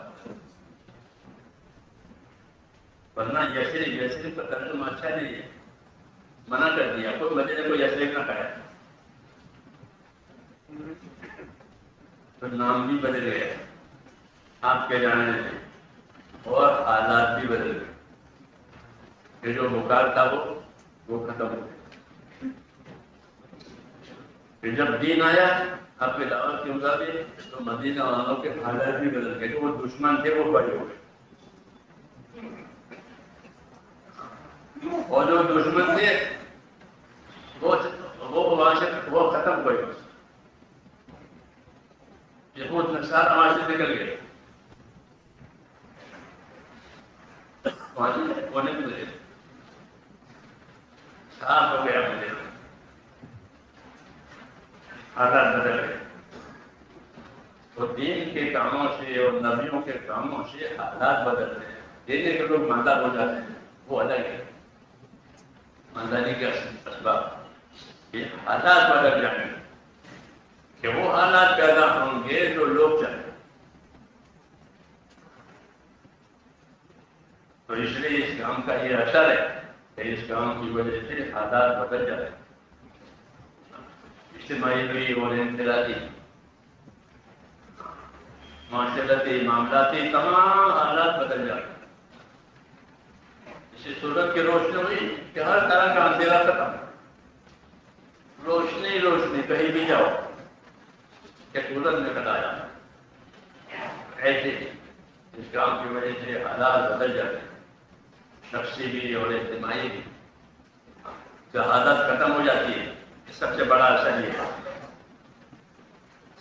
ورنہ یثرب کا ترجمہ اچھا نہیں ہے، منع کر دیا. کوئی مدینے کو یثرب نہ کہے. تو نام بھی بدل گئے آپ کے جانے سے، اور حالات بھی بدل گئے. یہ جو بخار تھا وہ ختم ہو گیا. پھر جب دین آیا آپ کے دعوت کے مطابق، تو مدینہ والوں کے حالات بھی بدل گئے. جو وہ دشمن تھے وہ بڑے ہو گئے، اور جو دشمن تھے وہ ختم ہوئے. یہود نصارہ وہاں سے نکل گئے، ہونے مجھے صاف ہو گیا. مجھے حالات بدل گئے. تو دین کے کاموں سے اور نبیوں کے کاموں سے حالات بدل رہے ہیں. دینے کے لوگ مالدار ہو جاتے ہیں، وہ الگ ہے. مالداری کے اسباب یہ حالات بدل جائیں گے، کہ وہ حالات پیدا ہوں گے جو لوگ چاہیں. تو اس لیے اس کام کا یہ اثر ہے کہ اس کام کی وجہ سے حالات بدل جاتے ہیں. اجتماعی بھی اور انفرادی، معاشرتی، معاملاتی، تمام حالات بدل جاتے ہیں. اسی صورت کی روشنی ہوئی کہ ہر طرح کا اندھیرا ختم، روشنی روشنی، کہیں بھی جاؤ کہ سورج نکل آیا. ایسے اس کام کی وجہ سے حالات بدل جاتے ہیں، شخصی بھی اور اجتماعی بھی. جہالت ختم ہو جاتی ہے. سب سے بڑا اثر یہ ہے،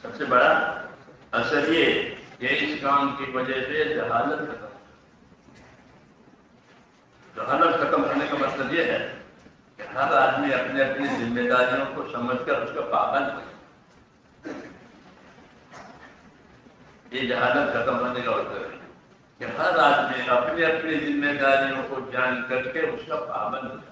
سب سے بڑا اثر یہ کہ اس کام کی وجہ سے جہالت ختم. جہالت ختم ہونے کا مطلب یہ ہے کہ ہر آدمی اپنے اپنی ذمہ داریوں کو سمجھ کر اس کا پابند ہے. یہ جہالت ختم ہونے کا مطلب ہے کہ ہر آدمی اپنی اپنی ذمہ داریوں کو جان کر کے اس کا پابند ہے.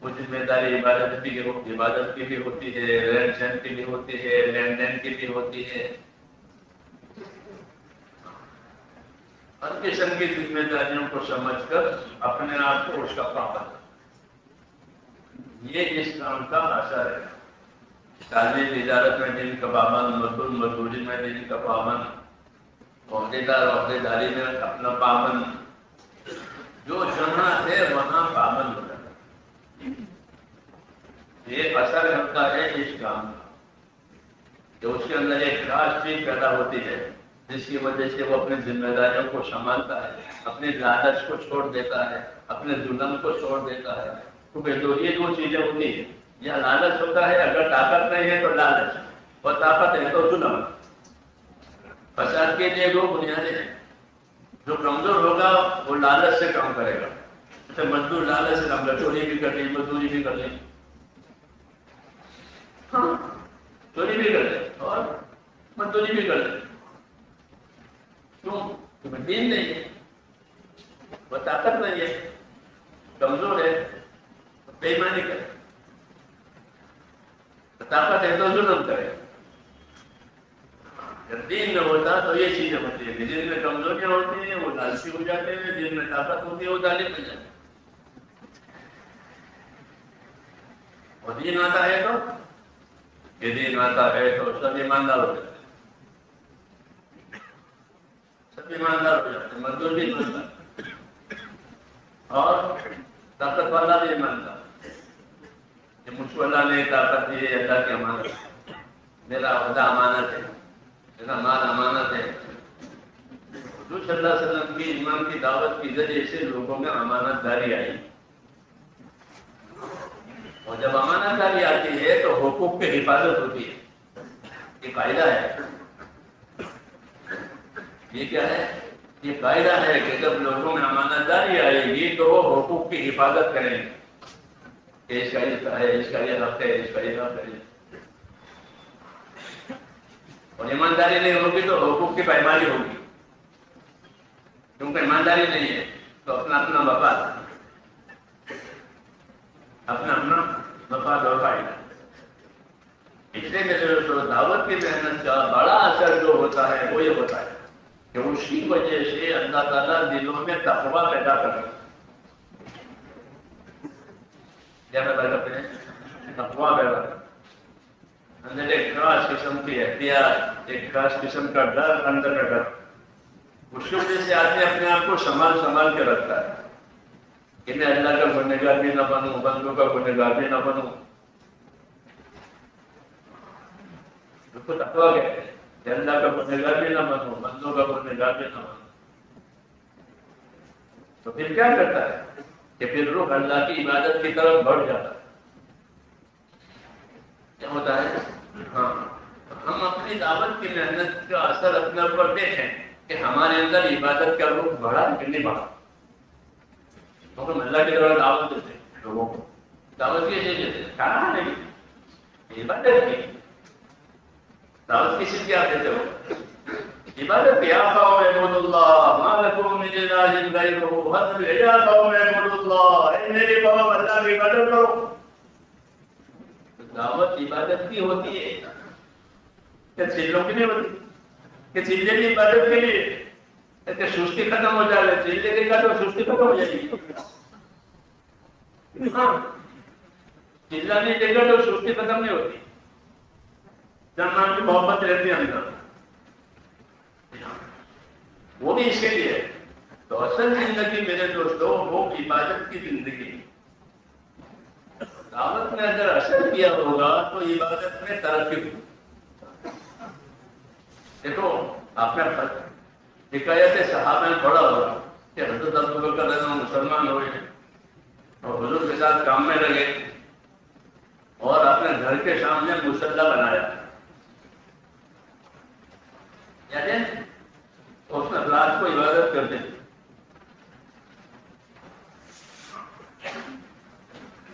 وہ ذمہ داری عبادت کی بھی ہوتی ہے، رہن سہن کی بھی ہوتی ہے، لین دین کی بھی ہوتی ہے. ہر قسم کی ذمہ داریوں کو سمجھ کر اپنے آپ کو اس کا پابند. یہ اس کام کا اثر ہے. تعلیم تجارت میں دین کا پابند، مزدوری میں دین کا پابند، عہدیدار عہدیداری میں اپنا پابند، جو جہاں ہے وہاں پابند ہو جاتا ہے. یہ اثر ہوتا ہے اس کام کا کہ اس کے اندر ایک خاص چیز پیدا ہوتی ہے جس کی وجہ سے وہ اپنی ذمہ داریوں کو سنبھالتا ہے، اپنی لالچ کو چھوڑ دیتا ہے، اپنے ظلم کو چھوڑ دیتا ہے. کیونکہ یہ دو چیزیں ہوتی ہیں، یا لالچ ہوتا ہے، اگر طاقت نہیں ہے تو لالچ، اور طاقت ہے تو ظلم. فساد کے لیے دو بنیادیں ہیں. جو کمزور ہوگا وہ لالچ سے کام کرے گا. جیسے مزدور لالچ سے کام کرے، چوری بھی کر لی، مزدوری بھی کر لی، چوری بھی کر لے اور مزدوری بھی کر لے. کیوں؟ تمہیں دین نہیں ہے، وہ طاقت نہیں ہے، کمزور ہے، بے ایمانی کرے. طاقت ہے تو ظلم کرے. جب دین میں ہوتا تو یہ چیزیں ہوتی ہیں کہ جن میں کمزوریاں ہوتی ہیں وہ لالچی ہو جاتے ہیں، جن میں طاقت ہوتی ہے وہ ظالم بن جاتے ہیں. اور دین آتا ہے تو یہ دین آتا ہے تو سب ایماندار ہو جاتے ہیں، سب ایماندار ہو جاتے ہیں، مزدور بھی ایماندار اور طاقت والا بھی ایماندار کہ مجھ کو اللہ نے طاقت دی ہے، اللہ کی امانت ہے، میرا عہدہ امانت ہے، میرا مال امانت ہے۔ حضور صلی اللہ علیہ وسلم کی ایمان کی دعوت کے ذریعے سے لوگوں میں امانت داری آئی، اور جب امانت داری آتی ہے تو حقوق کی حفاظت ہوتی ہے۔ یہ قاعدہ ہے، یہ کیا ہے؟ یہ قاعدہ ہے کہ جب لوگوں میں امانت داری آئے گی تو وہ حقوق کی حفاظت کریں گے، اس کا یہ ہے، اس کا یہ حق ہے، اس کا یہ حق ہے۔ اور ایمانداری نہیں ہوگی تو حقوق کی پائماری ہوگی، کیونکہ ایمانداری نہیں ہے تو اپنا اپنا مفاد، اپنا اپنا مفاد اور فائدہ۔ اس لیے میرے دوستو، دعوت کی محنت کا بڑا اثر جو ہوتا ہے وہ یہ ہوتا ہے کہ اس کی وجہ سے اللہ تعالیٰ دلوں میں تقویٰ پیدا کرتا ہے۔ کیا پیدا کرتے ہیں؟ تقویٰ پیدا کرتے ہیں، اندر ایک خاص قسم کی احتیاط، ایک خاص قسم کا ڈر اندر کا ڈر، اس کی وجہ سے آدمی اپنے آپ کو سنبھال کے رکھتا ہے کہ میں اللہ کا گنہگار بھی نہ بنوں، بندوں کا گنہگار بھی نہ بنوں۔ اس کو تقویٰ کہتے ہیں کہ اللہ کا گنہگار بھی نہ بنوں، بندوں کا گنہگار بھی نہ بنوں۔ تو پھر کیا کرتا ہے کہ پھر روح اللہ کی عبادت کی طرف بڑھ جاتا ہے۔ کیا ہوتا ہے؟ ہاں، ہم اپنی دعوت کی محنت کا اثر اپنے اوپر دیکھیں کہ ہمارے اندر عبادت کا روح بڑھا کہ نہیں بڑھا۔ تو ہم اللہ کی طرف دعوت دیتے ہیں، لوگوں کو دعوت کیسے دیتے ہیں؟ کھانا نہیں، عبادت کی دعوت کسی کی آپ دیتے ہو؟ عبادت یا قوم اعبدوا اللہ ما لکم من الہ غیرہ، یا قوم اعبدوا اللہ، اے میری قوم اللہ کی عبادت کرو۔ دعوت عبادت کی ہوتی ہے، کیا چیزوں کی نہیں ہوتی؟ کہ چیزیں بھی عبادت کے لیے کہ سستی ختم ہو جائے، چیزیں کے کا تو سستی ختم ہو جائے گی۔ ہاں، چیزیں نہیں دے گا تو سستی ختم نہیں ہوتی، جنان کی محبت رہتی ہے اندر، وہ بھی اس کے لیے۔ تو اصل زندگی میرے دوستوں وہ عبادت کی زندگی، دعوت میں اگر اثر کیا ہوگا تو عبادت میں ترقی ہوگی۔ دیکھو، آپ نے حکایت صحابہ میں پڑھا ہوگا کہ حضرت ابوبکر رضی اللہ عنہ مسلمان ہوئے اور حضور کے ساتھ کام میں لگے اور اپنے گھر کے سامنے مصلی بنایا، یعنی اس میں رات کو عبادت کرتے تھے،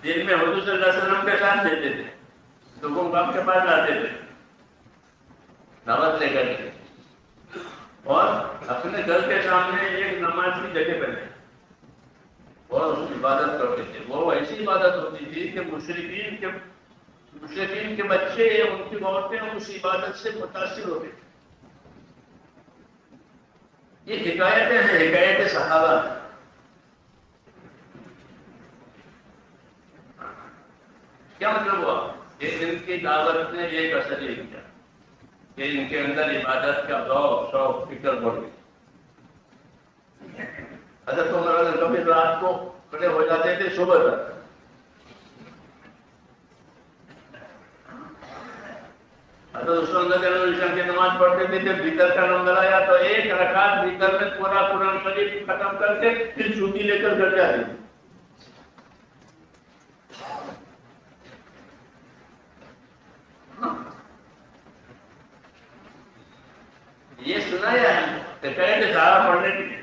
دن میں حضور صلی اللہ علیہ وسلم کے ساتھ دیتے تھے، لوگوں کو آپ کے پاس لاتے تھے دعوت لے کر کے، اور اپنے گھر کے سامنے ایک نماز کی جگہ بنے اور اس کی عبادت کرتے تھے۔ وہ ایسی عبادت ہوتی تھی کہ مشرکین کے بچے، ان کی عورتیں اس عبادت سے متاثر ہوتے تھے۔ یہ حکایتیں ہیں، حکایت صحابہ۔ کیا مطلب ہوا کہ ان کی دعوت نے ایک اثر یہ کیا کہ ان کے اندر عبادت کا ذوق، شوق، فکر بڑھ گئی۔ حضرت عمر کبھی رات کو کھڑے ہو جاتے تھے صبح تک، حضرت عثمان کی نماز پڑھتے تھے، جب بھیتر کا نمبر آیا تو ایک رکعت بھیتر میں پورا قرآن مجید ختم کر کے پھر چھٹی لے کر گھر جاتے تھے۔ یہ سنایا ہے کہ کہے سارا پڑھنے کے لیے۔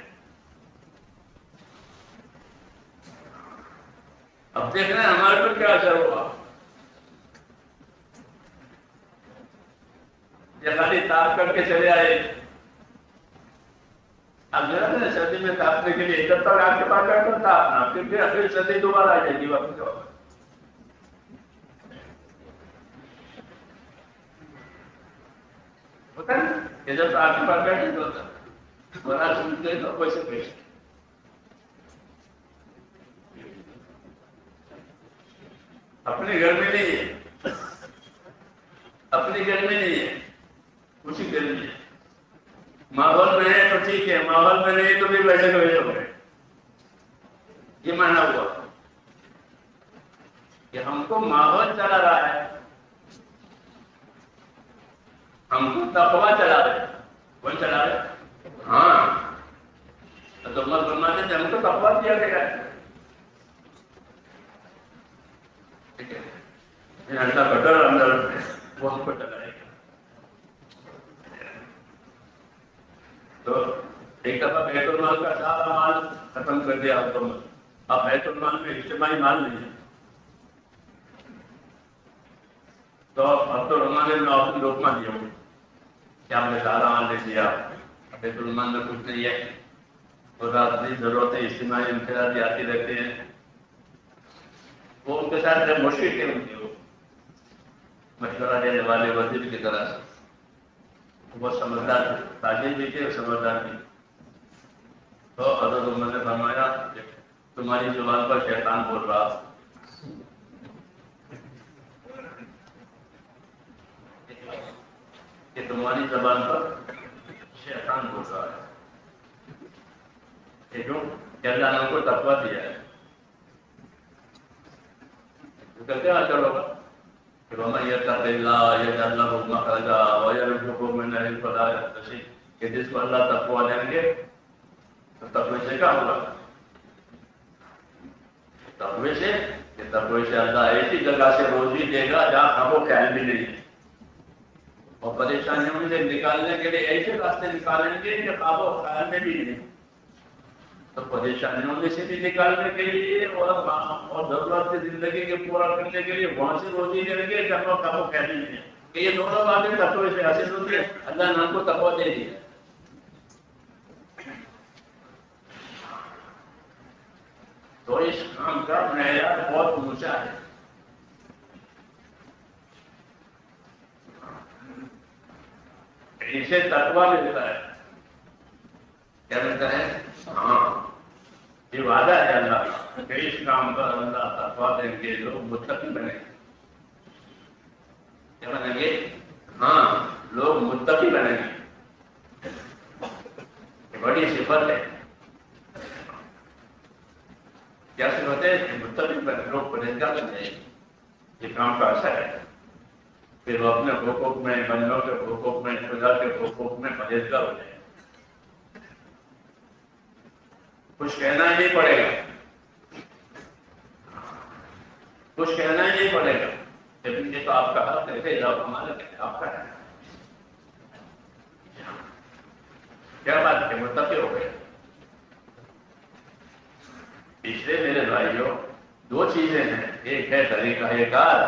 اب دیکھ رہے ہیں ہمارے پر کیا اثر ہوا۔ یہ خالی تاپ کر کے چلے آئے، اب ذرا نا سردی میں تاپنے کے لیے جب تک آپ کے پاس بیٹھا تاپنا، پھر سردی دوبارہ آ جائے گی وقت کے وقت۔ ہوتا ہے کہ جب آپ کے پاس بیٹھے تو ہوتا بڑا سنتے تو ویسے پیش اپنے گھر میں نہیں، اپنے گھر میں نہیں ہے، اسی گھر میں ہے۔ ماحول میں ہے تو ٹھیک ہے، ماحول میں نہیں تو بھی بیٹھے ہوئے ہو گئے۔ یہ مانا ہوا کہ ہم کو ماحول چلا رہا ہے، ہم کو تقویٰ چلا رہے۔ کون چلا رہے؟ ہاں، تو اللہ فرماتے ہیں ہم کو تقویٰ دیا گیا ہے۔ ٹھیک ہے، اللہ کا ڈر اندر وہ ہم کو چلائے گا۔ تو ایک دفعہ بیت المال کا سارا مال ختم کر دیا حکومت، اب بیت المال میں اجتماعی مال نہیں ہے، تو عبد الرحمان نے اپنی لوکما دیا کہ آپ نے سارا مال لے لیا، بیت المال میں کچھ نہیں ہے، اور اپنی ضرورتیں اجتماعی انفرادی آتی رہتے ہیں۔ وہ ان کے ساتھ جب مشکل کے ان کے وہ مشورہ دینے والے وزیر کی طرح سے وہ سمجھدار تھے، تاجر بھی تھے اور سمجھدار بھی۔ تو حضرت عمر نے فرمایا کہ تمہاری زبان پر شیطان بول رہا، کہ تمہاری زبان پر شیطان بول رہا ہے۔ کیوں کہ اللہ نے ان کو تقویٰ دیا ہے۔ تو کہتے ہیں چلو گا کہ وَمَن يَتَّقِ اللَّهَ يَجْعَل لَّهُ مَخْرَجًا وَيَرْزُقْهُ مِنْ حَيْثُ لَا يَحْتَسِبُ، کہ جس کو اللہ تقویٰ دیں گے تو تقوی سے کیا ہوگا؟ تقوی سے کہ تقوی سے اللہ ایسی جگہ سے روزی دے گا جہاں خواب و خیال بھی نہیں ہے، اور پریشانیوں سے نکالنے کے لیے ایسے راستے نکالیں گے کہ خواب و خیال میں بھی نہیں، تو پریشانیوں میں سے بھی نکالنے کے لیے اور ضرورت کی زندگی کے پورا کرنے کے لیے وہاں سے روزی دیں گے جب وہ خواب و خیال نہیں ہے، کہ یہ دونوں باتیں تقوی سے حاصل ہوتی ہے۔ اللہ نے ہم کو تقویٰ دے دیا۔ تو اس کام کا معیار بہت اونچا ہے۔ اسے تقویٰ ملتا ہے، کیا ملتا ہے؟ ہاں، یہ وعدہ ہے اللہ کا کہ اس کام پر اللہ تقویٰ دیں گے، لوگ متقی بنیں گے۔ کیا بنیں گے؟ ہاں، لوگ متقی بنیں گے، بڑی صفت ہے۔ کیا صفت ہے؟ کہ متقی بنے، لوگ پرہیزگار بن جائیں گے، یہ کام کا اثر ہے۔ پھر وہ اپنے حقوق میں، بندوں کے حقوق میں، خدا کے حقوق میں پرہیزگار ہو جائے گا۔ کچھ کہنا ہی نہیں پڑے گا، کچھ کہنا ہی نہیں پڑے گا، لیکن یہ تو آپ کا حق ہے، جب ہمارا آپ کا ہے۔ کیا بات ہے؟ متقی ہو گئے۔ پچھلے میرے بھائیوں دو چیزیں ہیں، ایک ہے طریقہ کار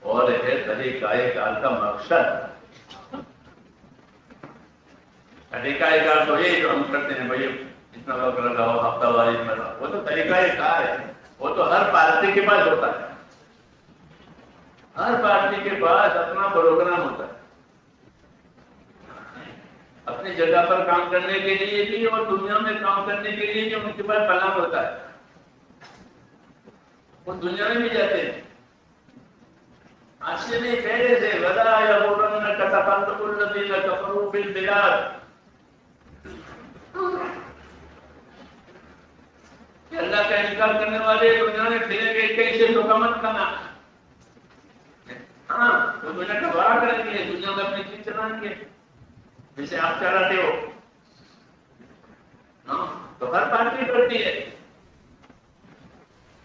اور ایک ہے طریقہ کار کا مقصد۔ طریقہ کار تو یہ جو ہم کرتے ہیں، بھائی اتنا وقت لگاؤ، ہفتہ واری میں لگاؤ، وہ تو طریقہ کار ہے، وہ تو ہر پارٹی کے پاس ہوتا ہے، ہر پارٹی کے پاس اپنا پروگرام ہوتا ہے، اپنی جگہ پر کام کرنے کے لیے بھی اور دنیا میں کام کرنے کے لیے بھی ان کے پاس پلان ہوتا ہے، وہ دنیا میں بھی جاتے ہیں۔ آج سے نہیں، پہلے سے وَلَا يَغُرَّنَّكَ تَقَلُّبُ الَّذِينَ كَفَرُوا فِي الْبِلَادِ، کہ اللہ کا انکار کرنے والے دنیا میں پھریں گے، کہیں سے دھوکہ مت کھانا۔ ہاں، وہ دنیا کا بڑا کریں گے، دنیا میں اپنی چیز چلائیں گے جیسے آپ چلاتے ہو۔ ہاں، تو ہر پارٹی کرتی ہے،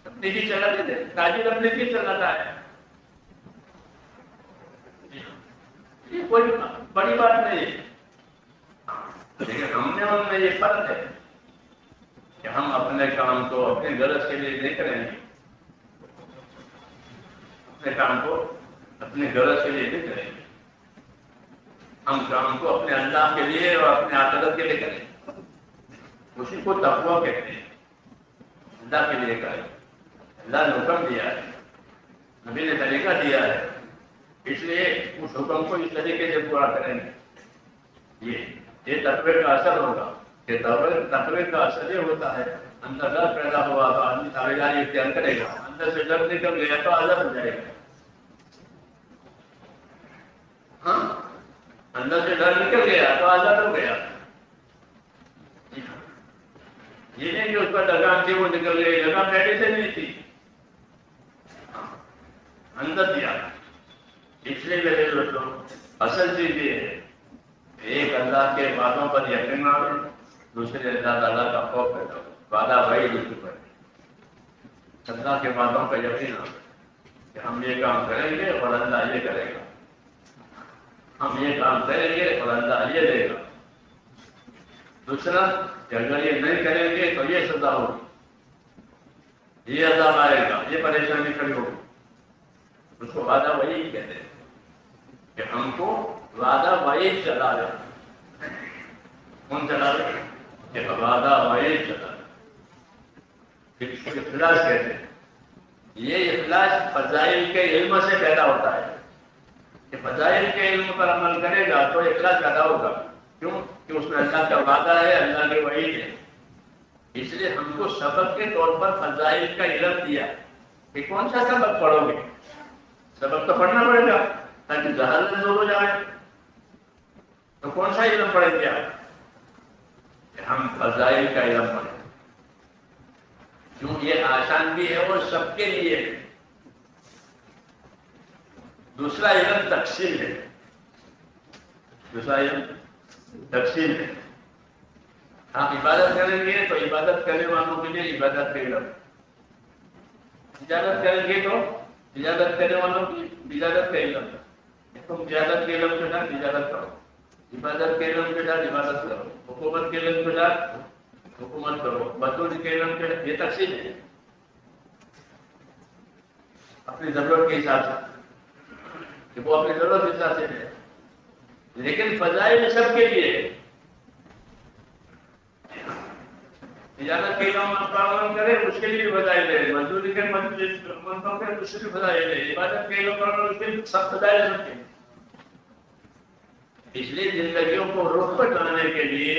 اپنی بھی چلاتے تھے، تاجر اپنی بھی چلاتا ہے، یہ کوئی بڑی بات نہیں ہے۔ لیکن ہم نے ان میں یہ فرق ہے کہ ہم اپنے کام کو اپنے غرض کے لیے نہیں کریں گے، اپنے کام کو اپنے غرض کے لیے نہیں کریں گے، ہم کام کو اپنے اللہ کے لیے اور اپنے آخرت کے لیے کریں گے۔ اسی کو تقویٰ کہتے ہیں، اللہ کے لیے کریں، اللہ نے حکم دیا ہے، نبی نے طریقہ دیا ہے، اس لیے اس حکم کو اس طریقے سے پورا کریں گے۔ یہ تقوی کا اثر ہوگا، کہ تقوی کا اثر یہ ہوتا ہے اندر ڈر پیدا ہوا تو آدمی تابعداری اختیار کرے گا، اندر سے ڈر نکل گیا تو عذاب ہو جائے گا۔ اندر سے ڈر نکل گیا تو آزاد ہو گیا. یہ نہیں کہ اس پر لگام تھی وہ نکل گئی، لگام پہلے سے نہیں تھی، اندر دیا. اس لیے میرے دوستوں اصل چیز یہ ہے، ایک اللہ کے وعدوں پر یقین رکھو، دوسرے اللہ تعالیٰ کا خوف پیدا ہو. وعدہ وہی دوسرے پر اللہ کے وعدوں کا یقین رکھو کہ ہم یہ کام کریں گے اور اللہ یہ کرے گا، ہم یہ کام کریں گے اور اللہ یہ دے گا. دوسرا کہ اگر یہ نہیں کریں گے تو یہ سزا ہوگی، یہ عذاب آئے گا، یہ پریشانی کھڑی ہوگی. اس کو وعدہ وعید کہتے ہیں کہ ہم کو وعدہ وعید چلا رہے. کون چلا رہے؟ کہ وعدہ وعید چلا رہے. اس کو اخلاص کہتے ہیں. یہ اخلاص فضائل کے علم سے پیدا ہوتا ہے کہ فضائل کے علم پر عمل کرے گا تو اخلاص پیدا ہوگا. کیوں؟ کہ اس میں اللہ کا وعدہ ہے، اللہ کے وعید ہے. اس لیے ہم کو سبق کے طور پر فضائل کا علم دیا کہ کون سا سبق پڑھو گے. سبق تو پڑھنا پڑے گا تاکہ جہالت دور ہو جائے. تو کون سا علم پڑھیں گے آپ؟ کہ ہم فضائل کا علم پڑھیں. کیوں؟ یہ آسان بھی ہے اور سب کے لیے ہے. دوسرا علم تقسیم ہے. دوسرا علم تقسیم ہے. آپ عبادت کریں گے تو عبادت کرنے والوں کے لیے عبادت کا علم، تجارت کریں گے تو تجارت کرنے والوں کی تجارت کا علم. تم تجارت کے علم کے ساتھ تجارت کرو، عبادت کے علم کے ساتھ عبادت کرو، حکومت کے علم کے ساتھ حکومت کرو، مزدوری کے علم کے ساتھ. یہ تقسیم ہے اپنی ضرورت کے حساب سے کہ وہ اپنی ضرورت کے حساب سے ہے. لیکن فضائل سب کے لیے ہے. تجارت کے علم کام کرے اس کے لیے فضائل ہے، مزدوری کے منتوں کے اس کے لیے فضائل ہے، عبادت کے علم کرنا اس کے لیے سب فضائل سب کے. اس لیے زندگیوں کو رخ پر لانے کے لیے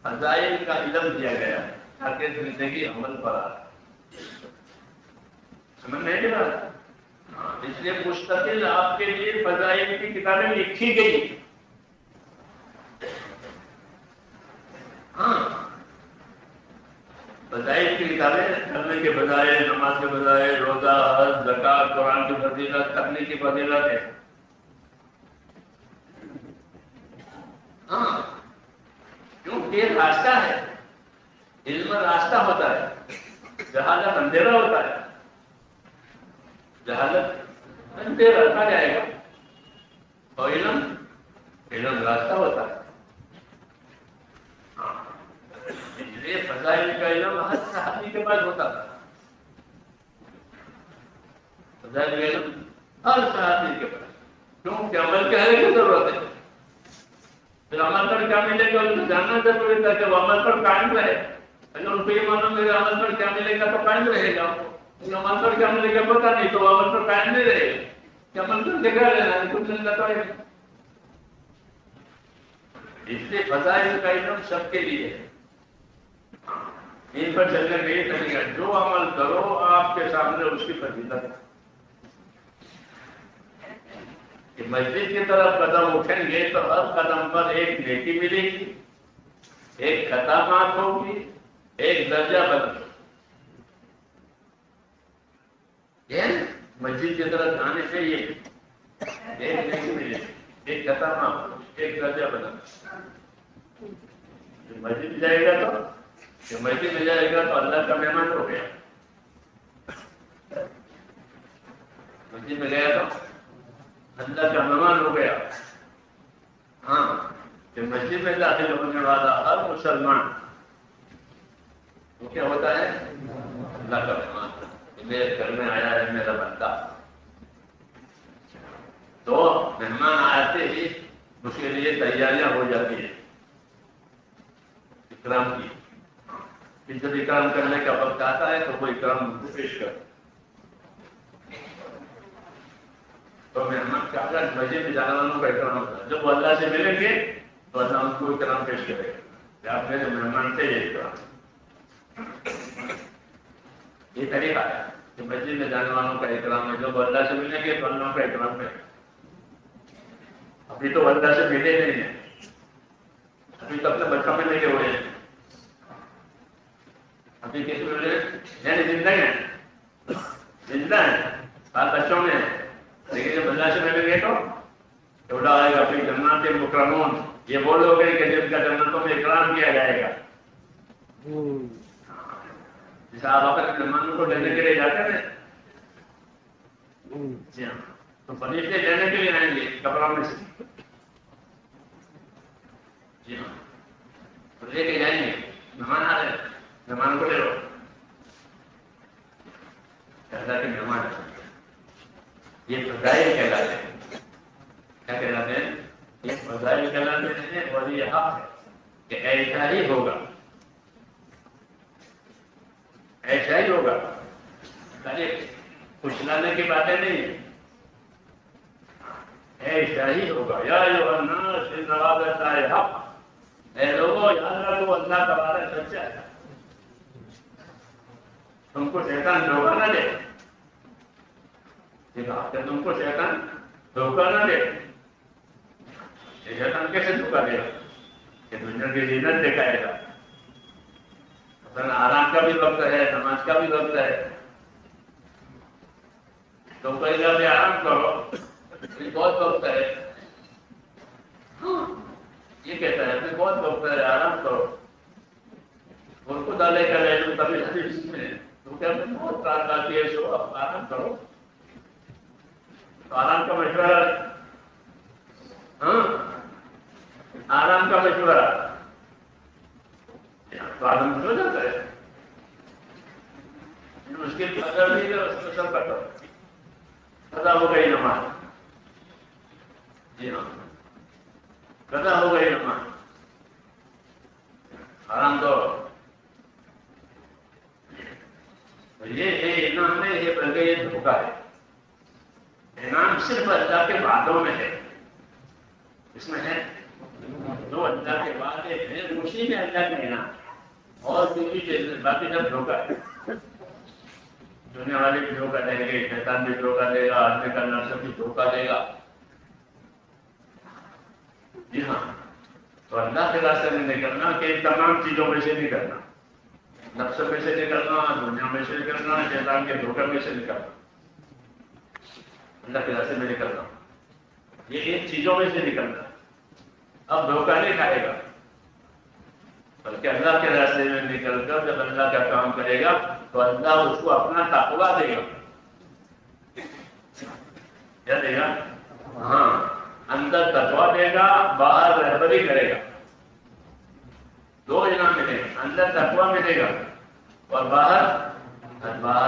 فضائل کا علم دیا گیا تاکہ زندگی عمل پر آئے. سمجھ میں نہیں آ رہا؟ اس لیے مستقل آپ کے لیے فضائل کی کتابیں لکھی گئی. ہاں، فضائل کی کتابیں کرنے کے بجائے، نماز کے بجائے روزہ، حج، زکات، قرآن کی فضیلت، کرنے کی فضیلت ہے. ہاں، کیونکہ یہ راستہ ہے. علم راستہ ہوتا ہے، جہالت اندھیرا ہوتا ہے. جہالت اندھیرا رکھا جائے گا اور علم راستہ ہوتا ہے. یہ فضائل کا علم ہر صحابی کے پاس ہوتا تھا. فضائل کا علم ہر صحابی کے پاس. کیوں کہ عمل کرنے کی ضرورت ہے. پھر عمل پر کیا ملے گا ان کو جاننا ضروری تھا کہ وہ عمل پر قائم رہے. اگر ان کو یہ معلوم ہے عمل پر کیا ملے گا تو قائم رہے گا. عمل پر کیا ملے گا پتا نہیں تو عمل پر قائم نہیں رہے گا. کہ عمل پر جگہ لینا ہے کچھ نہیں لگتا ہے. اس لیے فضائل کا علم سب کے لیے ہے. ان پر چلنے کا یہ طریقہ، جو عمل کرو آپ کے سامنے اس کی فضیلت ہے. کہ مسجد کی طرف قدم اٹھیں گے تو ہر قدم پر ایک نیکی ملے گی، ایک خطا معاف ہوگی، ایک درجہ بدلے. مسجد کی طرف جانے سے یہ ایک نیکی ملے گی، ایک خطا معاف ہوگی، ایک درجہ بدلے. مسجد جائے گا تو کہ مسجد میں جائے گا تو اللہ کا مہمان ہو گیا. مسجد میں گیا تو اللہ کا مہمان ہو گیا. ہاں، کہ مسجد میں داخل ہونے والا ہر مسلمان وہ کیا ہوتا ہے؟ اللہ کا مہمان. میرے گھر میں آیا ہے میرا بندہ. تو مہمان آتے ہی اس کے لیے تیاریاں ہو جاتی ہیں اکرام کی. جب اکرام کرنے کا وقت آتا ہے تو وہ اکرام پیش کر. تو مہمان کا اگر مسجد میں جانے والوں کا اکرام ہوتا ہے. جب وہ اللہ سے ملیں گے تو اللہ ان کو اکرام پیش کرے گا کہ آپ میرے مہمان تھے. یہ اکرام یہ طریقہ ہے کہ مسجد میں جانے والوں کا اکرام ہے. جب اللہ سے ملیں گے تو اللہ کا اکرام کرے گا. ابھی تو اللہ سے ملے نہیں ہیں، ابھی تو اپنے بچوں میں لگے ہوئے ہیں، ابھی کس میں ملے یعنی زندہ ہیں، زندہ ہیں، بات بچوں میں ہے، لیکن جب اللہ سے ملیں گے تو اٹھا آئے گا پھر جنات مکرمون، یہ وہ لوگ ہیں کہ جن کا جنتوں میں اکرام کیا جائے گا. جیسے آپ اپنے مہمانوں کو لینے کے لیے جاتے ہیں جی ہاں، تو فرشتے لینے کے لیے آئیں گے کپڑوں میں سے، جی ہاں، تو لے کے جائیں گے، مہمان آ رہے ہیں، مہمان کو لے لو، اللہ کے مہمان یہ فضائل کہلاتے ہیں. کیا کہلاتے ہیں؟ یہ فضائل کہلاتے ہیں، اور یہ حق ہے کہ ایسا ہی ہوگا، ایسا ہی ہوگا، کچھ لانے کی باتیں نہیں، ایسا ہی ہوگا. یا ایھا الناس ان وعد اللہ حق، اے لوگوں یاد رکھو اللہ کا وعدہ سچا ہے، تم کو شیطان دھوکہ نہ دے، کہ تم کو شیطان دھوکہ نہ دے. شیطان کیسے دھوکہ دے گا کہ دنیا کی زینت دکھائے گا، مثلا آرام کا بھی وقت ہے، نماز کا بھی وقت ہے، تو کہے گا کہ آرام کرو، بہت وقت ہے، یہ کہتا ہے کہ بہت وقت ہے آرام کرو، اور خود علیہ کا لے لو کبھی حدیث میں تو کہتے ہیں بہت کار آتی ہے سو آپ آرام کرو، تو آرام کا مشورہ، ہاں آرام کا مشورہ، تو آرام ہو جاتا ہے، اس کے اگر نہیں ہے اس کو سب کرتا قضا ہو گئی نماز، جی ہاں قضا ہو گئی نماز، آرام دو. یہ انعام میں یہ بلکہ یہ دھوکہ ہے، انعام صرف اللہ کے وعدوں میں ہے، اس میں ہے جو اللہ کے وعدے ہیں اسی میں اللہ کا انعام، اور کسی چیز میں باقی سب دھوکہ ہے. دنیا والے بھی دھوکہ دیں گے، شیطان بھی دھوکہ دے گا، آدمی کا نفس بھی دھوکہ دے گا. جی ہاں، تو اللہ کے راستے میں نکلنا کہ ان تمام چیزوں میں سے نکلنا، نفس میں سے نکلنا، دنیا میں سے نکلنا، شیطان کے دھوکے میں سے نکلنا، اللہ کے راستے میں نکلنا، یہ ان چیزوں میں سے نکلنا. اب دھوکہ نہیں کھائے گا، بلکہ اللہ کے راستے میں نکل کر جب اللہ کا کام کرے گا تو اللہ اس کو اپنا تقویٰ دے گا. کیا دے گا؟ ہاں، اندر تقویٰ دے گا، باہر رہبری کرے گا. دو انعام ملے گا، اندر تقویٰ ملے گا اور باہر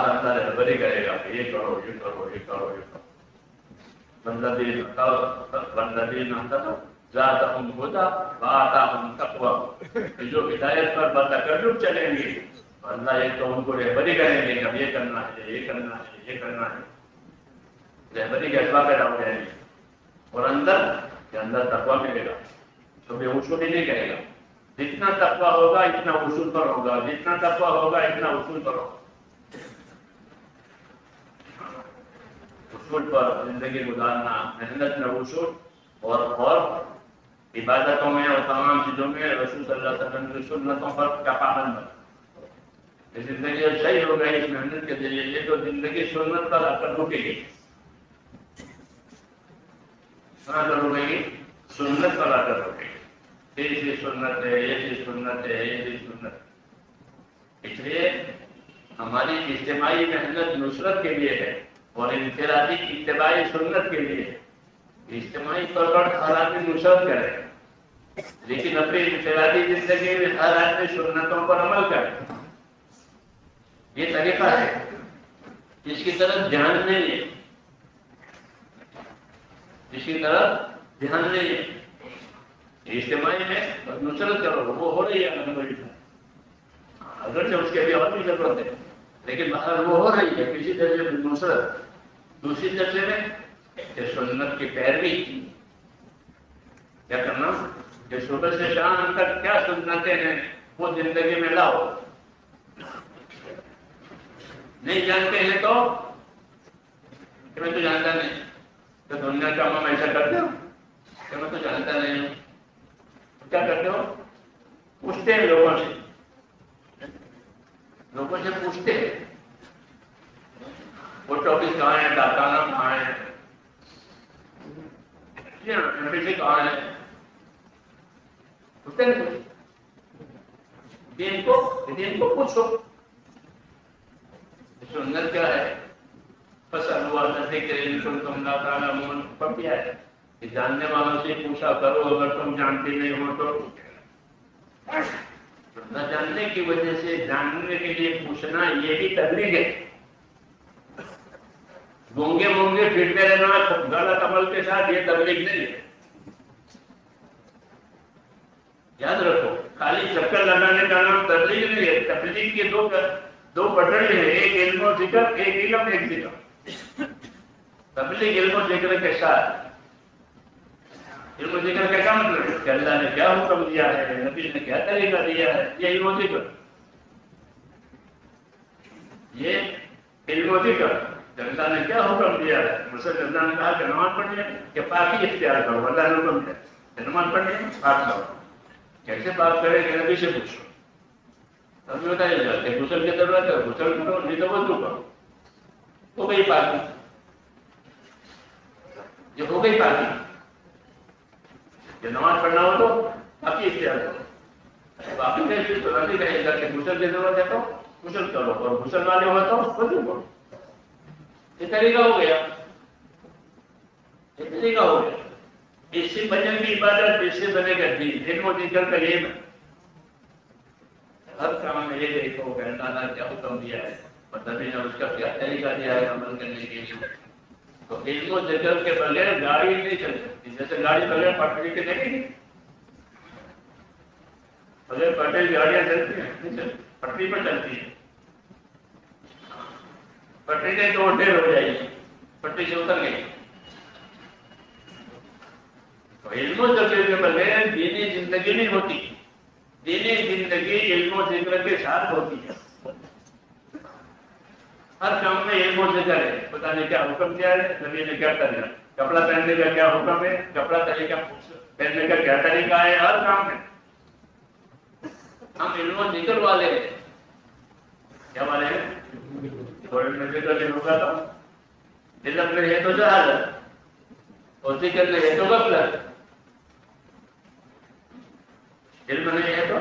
اندر رہبری کرے گا کہ یہ کرو، یہ کرو، یہ کرو، یہ کرو. والذین زادہم ھدی وآتاہم تقوی، جو ہدایت پر بتکلف چلیں گے اللہ ایک تو ان کو رہبری کریں گے کہ یہ کرنا ہے، یہ کرنا ہے، یہ کرنا ہے، رہبری کے اسباب پیدا ہو جائیں گے. اور اندر کے اندر تقویٰ ملے گا تو بے وصولی نہیں کرے گا. جتنا تقویٰ ہوگا اتنا وصول پر ہوگا، جتنا تقویٰ ہوگا اتنا وصول پر ہوگا. وصول پر زندگی گزارنا، محنت میں وصول، اور عبادتوں میں اور تمام چیزوں میں رسول صلی اللہ علیہ وسلم کی سنتوں پر کا پابند بنا. زندگی صحیح ہو گئی اس محنت کے ذریعے، یہ تو زندگی سنت پر آ کر رکے گی، رکے گی سنت پر آ کر رکے گی. یہ چیز سنت ہے، یہ چیز سنت ہے، یہ چیز سنت ہے. اس لیے ہماری اجتماعی محنت نصرت کے لیے ہے اور انفرادی اتباعی سنت کے لیے ہے. اجتماعی طور پر ہر آدمی نصرت کرے، لیکن اپنی انفرادی زندگی میں ہر آدمی سنتوں پر عمل کرے. یہ طریقہ ہے، اس کی طرف دھیان نہیں ہے، اس کی طرف دھیان نہیں ہے. اجتماعی میں نصرت کرو، وہ ہو رہی ہے الحمدللہ، اگرچہ اس کے لیے اور بھی ضرورت ہے، لیکن باہر وہ ہو رہی ہے. کسی درجے میں نصرت، دوسری درجے میں کہ سنت کی پیروی کیا کرنا کہ صبح سے شام تک کیا سنتیں ہیں وہ زندگی میں لاؤ. نہیں جانتے ہیں تو کہ میں تو جانتا نہیں، تو دنیا کا کام ایسا کرتے ہو، کہ میں تو جانتا نہیں ہوں. کیا کرتے ہو؟ پوچھتے ہیں لوگوں سے پوچھتے ہیں پوسٹ آفس کہاں ہے, ڈاکخانہ کہاں ہے, ایمبیسی کہاں ہے, پوچھتے ہیں. دین کو پوچھو سنت کیا ہے. فَاسْأَلُوا أَهْلَ الذِّكْرِ إِن كُنتُمْ لَا تَعْلَمُونَ. پر کیا ہے کہ جاننے والوں سے پوچھا کرو, اگر تم جانتے نہیں ہو تو. نہ جاننے کی وجہ سے جاننے کے لیے پوچھنا یہ بھی تبلیغ ہے. گونگے پھرتے رہنا غلط عمل کے ساتھ یہ تبلیغ نہیں ہے. یاد رکھو, خالی چکر لگانے کا نام تبلیغ نہیں ہے. تبلیغ کے دو پٹڑی ہیں, ایک علم و ذکر, ایک علم ایک ذکر. تبلیغ علم و ذکر کے ساتھ. علم و ذکر کا کیا مطلب ہے کہ اللہ نے کیا حکم دیا ہے, نبی نے کیا طریقہ دیا ہے, یہ علم و ذکر. یہ علم و ذکر کہ اللہ نے کیا حکم دیا ہے. مثلا اللہ نے کہا کہ نماز پڑھنی ہے کہ پاکی اختیار کرو, اللہ نے حکم دیا کہ نماز پڑھنی ہے پاک کرو. کیسے بات کرے کہ نبی سے پوچھو, ابھی بتائیے گا کہ غسل کی ضرورت ہے غسل کرو, نہیں تو وضو کرو. ہو گئی پاکی, یہ ہو گئی پاکی. کہ نماز پڑھنا ہو تو پاکی اختیار کرو. باقی کیسے تو نبی کہے گا کہ غسل کی ضرورت ہے تو غسل کرو, اور غسل والے ہو تو وضو کرو. یہ طریقہ ہو گیا. اس سے بنے گی عبادت, اس سے بنے گا دین. علم و ذکر کا یہ ہر کام میں یہ دیکھو کہ اللہ نے کیا حکم دیا ہے اور نبی نے اس کا کیا طریقہ دیا ہے عمل کرنے کے لیے. تو علم و ذکر کے بغیر گاڑی نہیں چل سکتی. جیسے گاڑی بغیر پٹری کے نہیں, بغیر پٹری گاڑیاں چلتی ہیں, پٹری پر چلتی ہیں. پٹری نہیں تو ڈھیر ہو جائے گی, پٹری سے اتر گئی. علم و ذکر کے بغیر دینی زندگی نہیں ہوتی. دینی زندگی علم و ذکر کے ساتھ ہوتی ہے. ہر کام میں علم و ذکر ہے. پتہ نہیں کیا حکم دیا ہے, نبی نے کیا کرنا, کپڑا پہننے کا کیا حکم ہے, کپڑا طریقہ پہننے کا کیا طریقہ ہے. ہر کام میں ہم علم و ذکر والے ہیں. کیا والے ہیں؟ علم و ذکر نہیں ہوگا تو علم نہیں ہے تو جہالت, اور ذکر نہیں ہے تو غفلت. علم نہیں ہے تو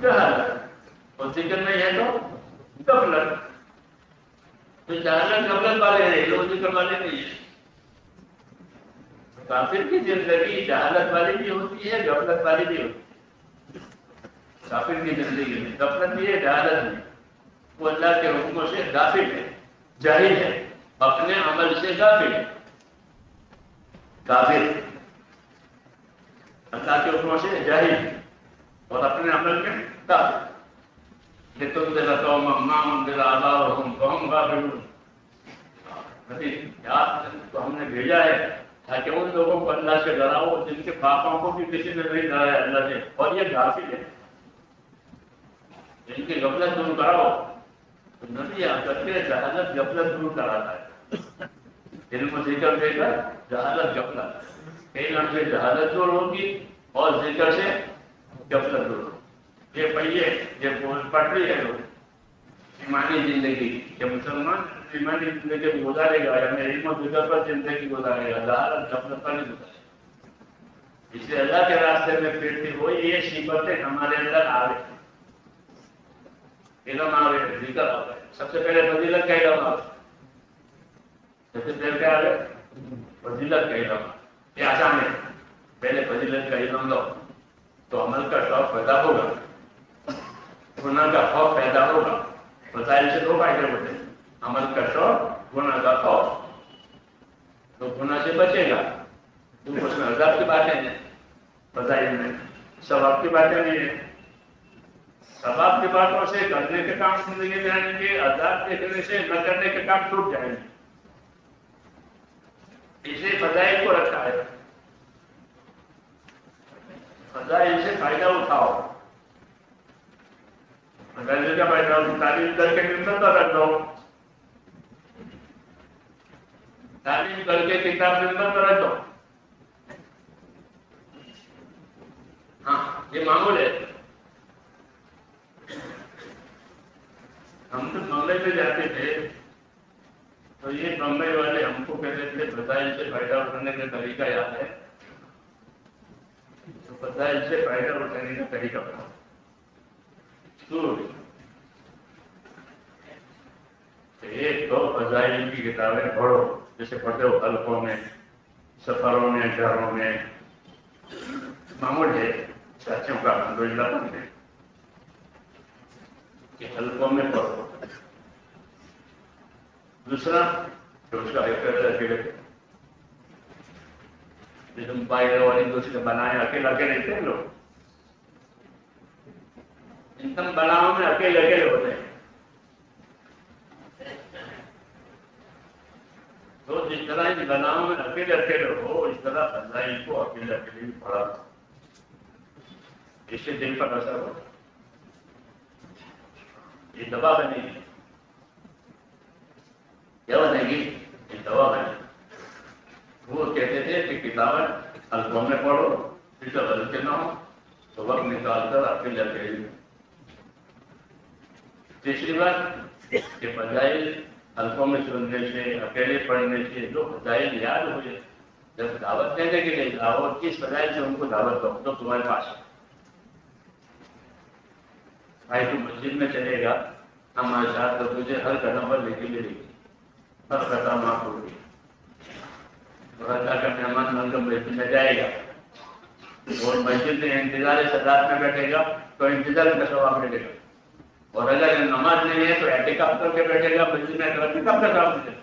جہالت, اور ذکر نہیں ہے تو غفلت. تو جہالت غفلت والے ہیں, علم و ذکر والے نہیں ہیں. کافر کی زندگی جہالت والی بھی ہوتی ہے, غفلت والی بھی ہوتی ہے. کافر کی زندگی میں غفلت بھی ہے, جہالت بھی. وہ اللہ کے حکموں سے غافل ہے, جاہل ہے, اپنے عمل سے غافل ہے. کافر اللہ کے حکموں سے جاہل ہے اور اپنے عمل میں غافل. لِتُنذِرَ قَوْمًا مَا أُنذِرَ آبَاؤُهُمْ فَهُمْ غَافِلُونَ. تو ہم نے بھیجا ہے تاکہ ان لوگوں کو اللہ سے ڈراؤ جن کے باپوں کو بھی کسی نے نہیں ڈرایا اللہ سے, اور یہ غافل ہے. ان کی غفلت دور کراؤ. تو نبی آ کر کے جہالت غفلت دور کراتا ہے. علم و ذکر دے کر جہالت غفلت, علم سے جہالت دور ہوگی اور ذکر سے غفلت دور ہوگی. یہ پہیے, یہ پٹری ہے لوگ ایمانی زندگی. کہ مسلمان ایمانی زندگی گزارے گا یا علم و ذکر پر زندگی گزارے گا, جہالت غفلت پر نہیں گزارے گا. اس لیے اللہ کے راستے میں پھرتی ہوئی یہ صفتیں ہمارے اندر آ رہی. علم آ رہے, ذکر آ رہے. سب سے پہلے فضیلت کا علم آ رہا, سب سے پہلے کیا آ رہے, فضیلت کا علم. یہ آسان ہے. پہلے فضیلت کا علم لو تو عمل کا شوق پیدا ہوگا, گناہ کا خوف پیدا ہوگا. فضائل سے دو فائدے ہوتے ہیں, عمل کا شوق, گناہ کا خوف. تو گناہ سے بچے گا. تو اس میں عذاب کی باتیں ہیں, فضائل میں ثواب کی باتیں نہیں ہیں. ثواب کی باتوں سے کرنے کے کام زندگی میں آئیں گے, عذاب دیکھنے سے نہ کرنے کے کام چھوٹ جائیں گے. اسے فضائل کو رکھا ہے. فضائل سے فائدہ اٹھاؤ. فضائل کا فائدہ تعلیم کر کے ممبر پر رکھ دو. تعلیم کر کے کتاب ممبر پر رکھ دو. ہاں یہ معمول ہے. ہم تو بمبئی میں جاتے تھے تو یہ بمبئی والے ہم کو کہتے تھے فضائل سے فائدہ اٹھانے کا طریقہ یاد ہے تو فضائل سے فائدہ اٹھانے کا طریقہ بتاؤ. ایک تو فضائل کی کتابیں پڑھو جیسے پڑھتے ہو حلقوں میں سفروں میں گھروں میں معمول ہے چاچوں کا الحمدللہ کرتے کہ حلقوں میں پڑھو. دوسرا جو اس کا تم پائے والی دوسرے بنائے اکیلے اکیلے تھے لوگ تم بناؤ میں اکیلے اکیلے ہوتے ہیں. تو جس طرح ان بناؤ میں اکیلے اکیلے ہو اس طرح فضائل کو اکیلے اکیلے بھی پڑھا اس سے دل پر اثر ہو. یہ دوا بنے گی کیا بنے گی یہ دوا بنے گی. وہ کہتے تھے کہ کتابیں حلقوں میں پڑھو پھر جب ہلکے نہ ہو تو وقت نکال کر اکیلے اکیلے. تیسری بات کہ فضائل حلقوں میں سننے سے اکیلے پڑھنے سے جو فضائل یاد ہوئے جب دعوت دینے کے لیے دعوت کس فضائل سے ان کو دعوت دو تو تمہارے پاس بھائی تو مسجد میں چلے گا ہمارے ساتھ تو تجھے ہر قدم پر لے کے لے گی ہر قدم آپ ہوگی اور اللہ کا مہمان بن کر مسجد میں جائے گا اور مسجد میں انتظار صدات میں بیٹھے گا تو انتظار کا ثواب ملے گا. اور اگر نماز نہیں ہے تو اعتکاف کر کے بیٹھے گا مسجد میں اعتکاف کا ثواب ملے گا.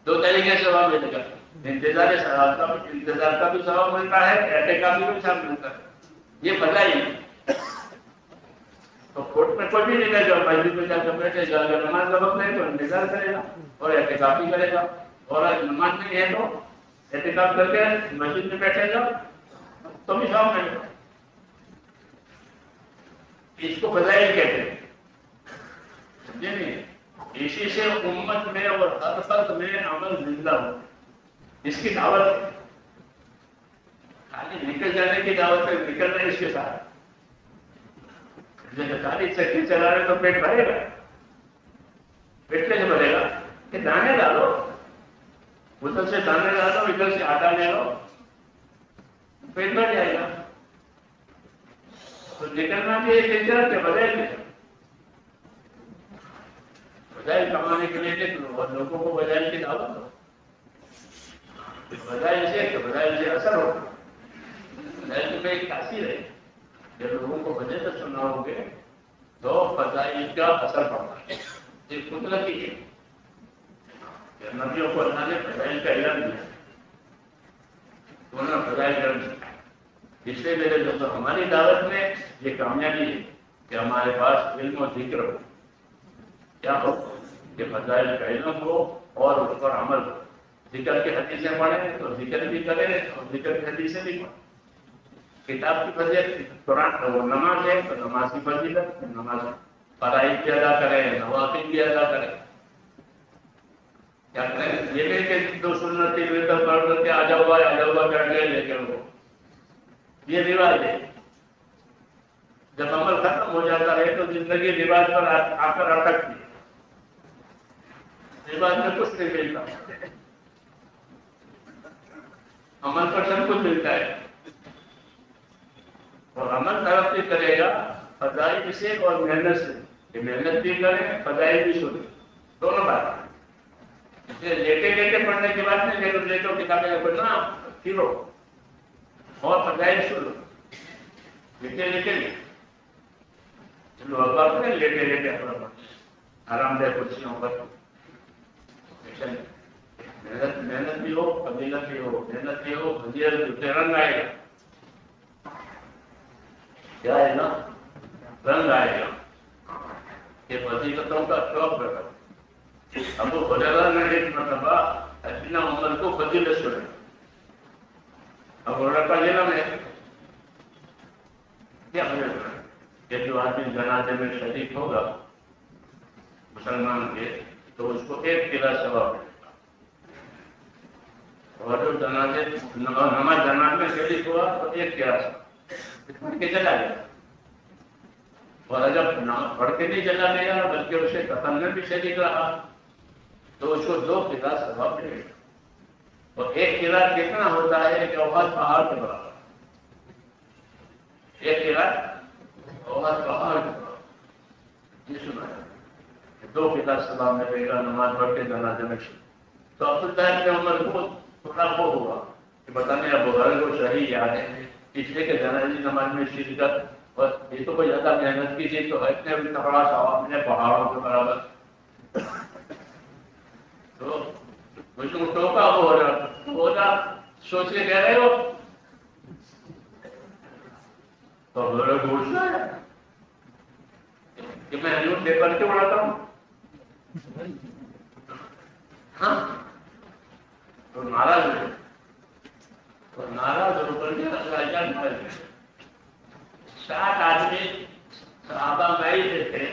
دو طریقے سے ثواب ملے گا. انتظار کا بھی ثواب ملتا ہے اعتکاف بھی ثواب ملتا ہے. یہ فضائل تو کوٹ میں کوئی بھی نہیں رہے گا مسجد میں جا کر بیٹھے گا. اگر نماز کا وقت نہیں تو انتظار کرے گا اور اعتکاف بھی کرے گا. اور اگر نماز نہیں ہے تو اعتکاف کر کے مسجد میں بیٹھے گا تو بھی ثواب ملے گا. اس کو فضائل کہتے ہیں. سمجھے نہیں اسی سے امت میں اور ہر فرد میں عمل زندہ ہو. اس کی دعوت خالی نکل جانے کی دعوت ہے نکل رہے اس کے ساتھ جیسے خالی چکی چلا رہے تو پیٹ بھرے گا. پیٹ کیسے بھرے گا کہ دانے ڈالو ادھر سے دانے ڈالو ادھر سے آٹا لے لو پیٹ بھر جائے گا. تو نکلنا بھی ایک طرح کے بدل فضائل کمانے کے لیے اور لوگوں کو فضائل کی دعوت دو. فضائل سے کہ فضائل سے اثر ہو. فضائل میں ایک تاثیر ہے جب لوگوں کو وجہ سے سننا ہوگے تو فضائل کا اثر پڑتا ہے. یہ قدرتی ہے کہ نبیوں کو اللہ نے فضائل کا علم دیا انہوں نے فضائل علم دیا. اس لیے میرے دوستوں ہماری دعوت میں یہ کامیابی ہے کہ ہمارے پاس علم و ذکر ہو. کیا ہو کہ فضائل کا علم ہو اور اس پر عمل ہو. ذکر کی حدیثیں پڑھیں تو ذکر بھی کریں اور ذکر کی حدیثیں بھی پڑھیں. کتاب کی فضیلت قرآن وہ نماز ہے تو نماز کی فضیلت نماز فرائض بھی ادا کریں نوافل بھی ادا کریں. کیا کریں یہ نہیں کہ دو سنتی وطر پڑھ کے آ جاؤ کر کے لے کے وہ یہ رواج ہے. جب عمل ختم ہو جاتا ہے تو زندگی رواج پر آ کر اٹکتی ہے. رواج میں کچھ نہیں ملتا عمل پر سب کچھ ملتا ہے. اور عمل ترقی کرے گا فضائل سے اور محنت سے. کہ محنت بھی کریں فضائل بھی سنیں دونوں بات. لیٹے لیٹے پڑھنے کی بات نہیں لیٹو لیٹو کتابیں پڑھنا پھرو اور فضائل سنو. لیٹے لیٹے چلو اب لیٹے لیٹے آرام دہ کرسیوں پر محنت بھی ہو فضیلت بھی ہو. محنت بھی ہو فضیلت رنگ آئے گا. کیا ہے نا رنگ آئے گا کہ فضیلتوں کا شوق رکھا. ابو ہریرہ نے ایک مرتبہ اپنا عمر کو فضیلت سنے. ابو ہریرہ کا علم ہے کیا کہ جو آدمی جنازے میں شریک ہوگا مسلمان کے تو اس کو ایک قلعہ ثواب ملے گا. اور جو نماز جنازے میں شریک ہوا تو ایک قلعہ ثواب. پڑھ کے چلا گیا، اور جب پڑھ کے نہیں چلا گیا بلکہ اسے قتل میں بھی شریک رہا تو اس کو 2 قرات ثواب ملے گا. اور 1 قرات کتنا ہوتا ہے کہ احد پہاڑ کے برابر. 1 قرات احد پہاڑ کے برابر. یہ سنا ہے 2 قرات ثواب ملے گا نماز پڑھ کے جنازے میں. تو عبداللہ ابن عمر کو تھوڑا وہ ہوا کہ بتانے اب بزرگ کو صحیح یاد ہے اس لیے کہ جنازی نماز میں شرکت، اور یہ تو کوئی زیادہ محنت کی تھی تو اتنے بھی تکڑا ثواب ملے پہاڑوں کے برابر. تو مجھ کو ٹوکا ہو رہا سوچ کے کہہ رہے ہو تو بزرگ پوچھنا ہے کہ میں نیوز پیپر کیوں اڑاتا ہوں. ہاں تو ناراض ہو، تو ناراض ہو کر کے 60 آدمی صحابہ میں تھے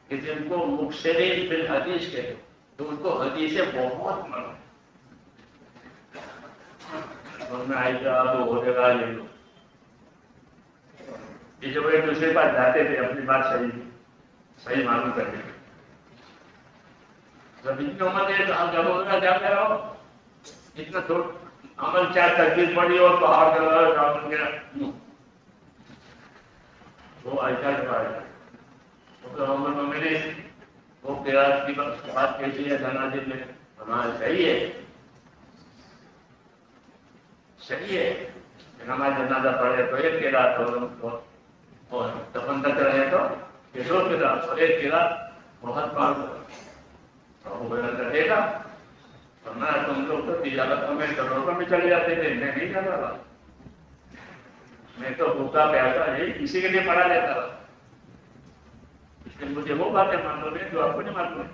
کہ جن کو مکثرین فی الحدیث کہتے تو ان کو حدیثیں بہت معلوم. ان میں آئی کہ آپ ہو جائے گا یہ لوگ یہ جب ایک دوسرے پاس جاتے تھے اپنی بات صحیح معلوم کرنے کے. جب اتنی عمر ہے تو آپ جب ہوگا کیا کہہ رہا ہو اتنا تھوڑا عمل 4 تکلیف پڑی اور پہاڑ کے بعد کام گیا. وہ ایسا کے بعد عمر میں میں نے وہ قرات کی بات کیسی ہے جنازے میں ہمارا صحیح ہے ہمارا جنازہ پڑھے تو 1 قرات اور دفن تک رہے تو یہ 2 قرات اور 1 قرات بہت پاک دیکھا. میں تم لوگ تو تجارتوں میں کروڑوں میں چلے جاتے تھے، میں نہیں جاتا تھا. میں تو بھوکا پیاسا نہیں کسی کے لیے پڑھا لیتا تھا. اس لیے مجھے وہ باتیں معلوم ہے جو آپ کو نہیں معلوم ہے.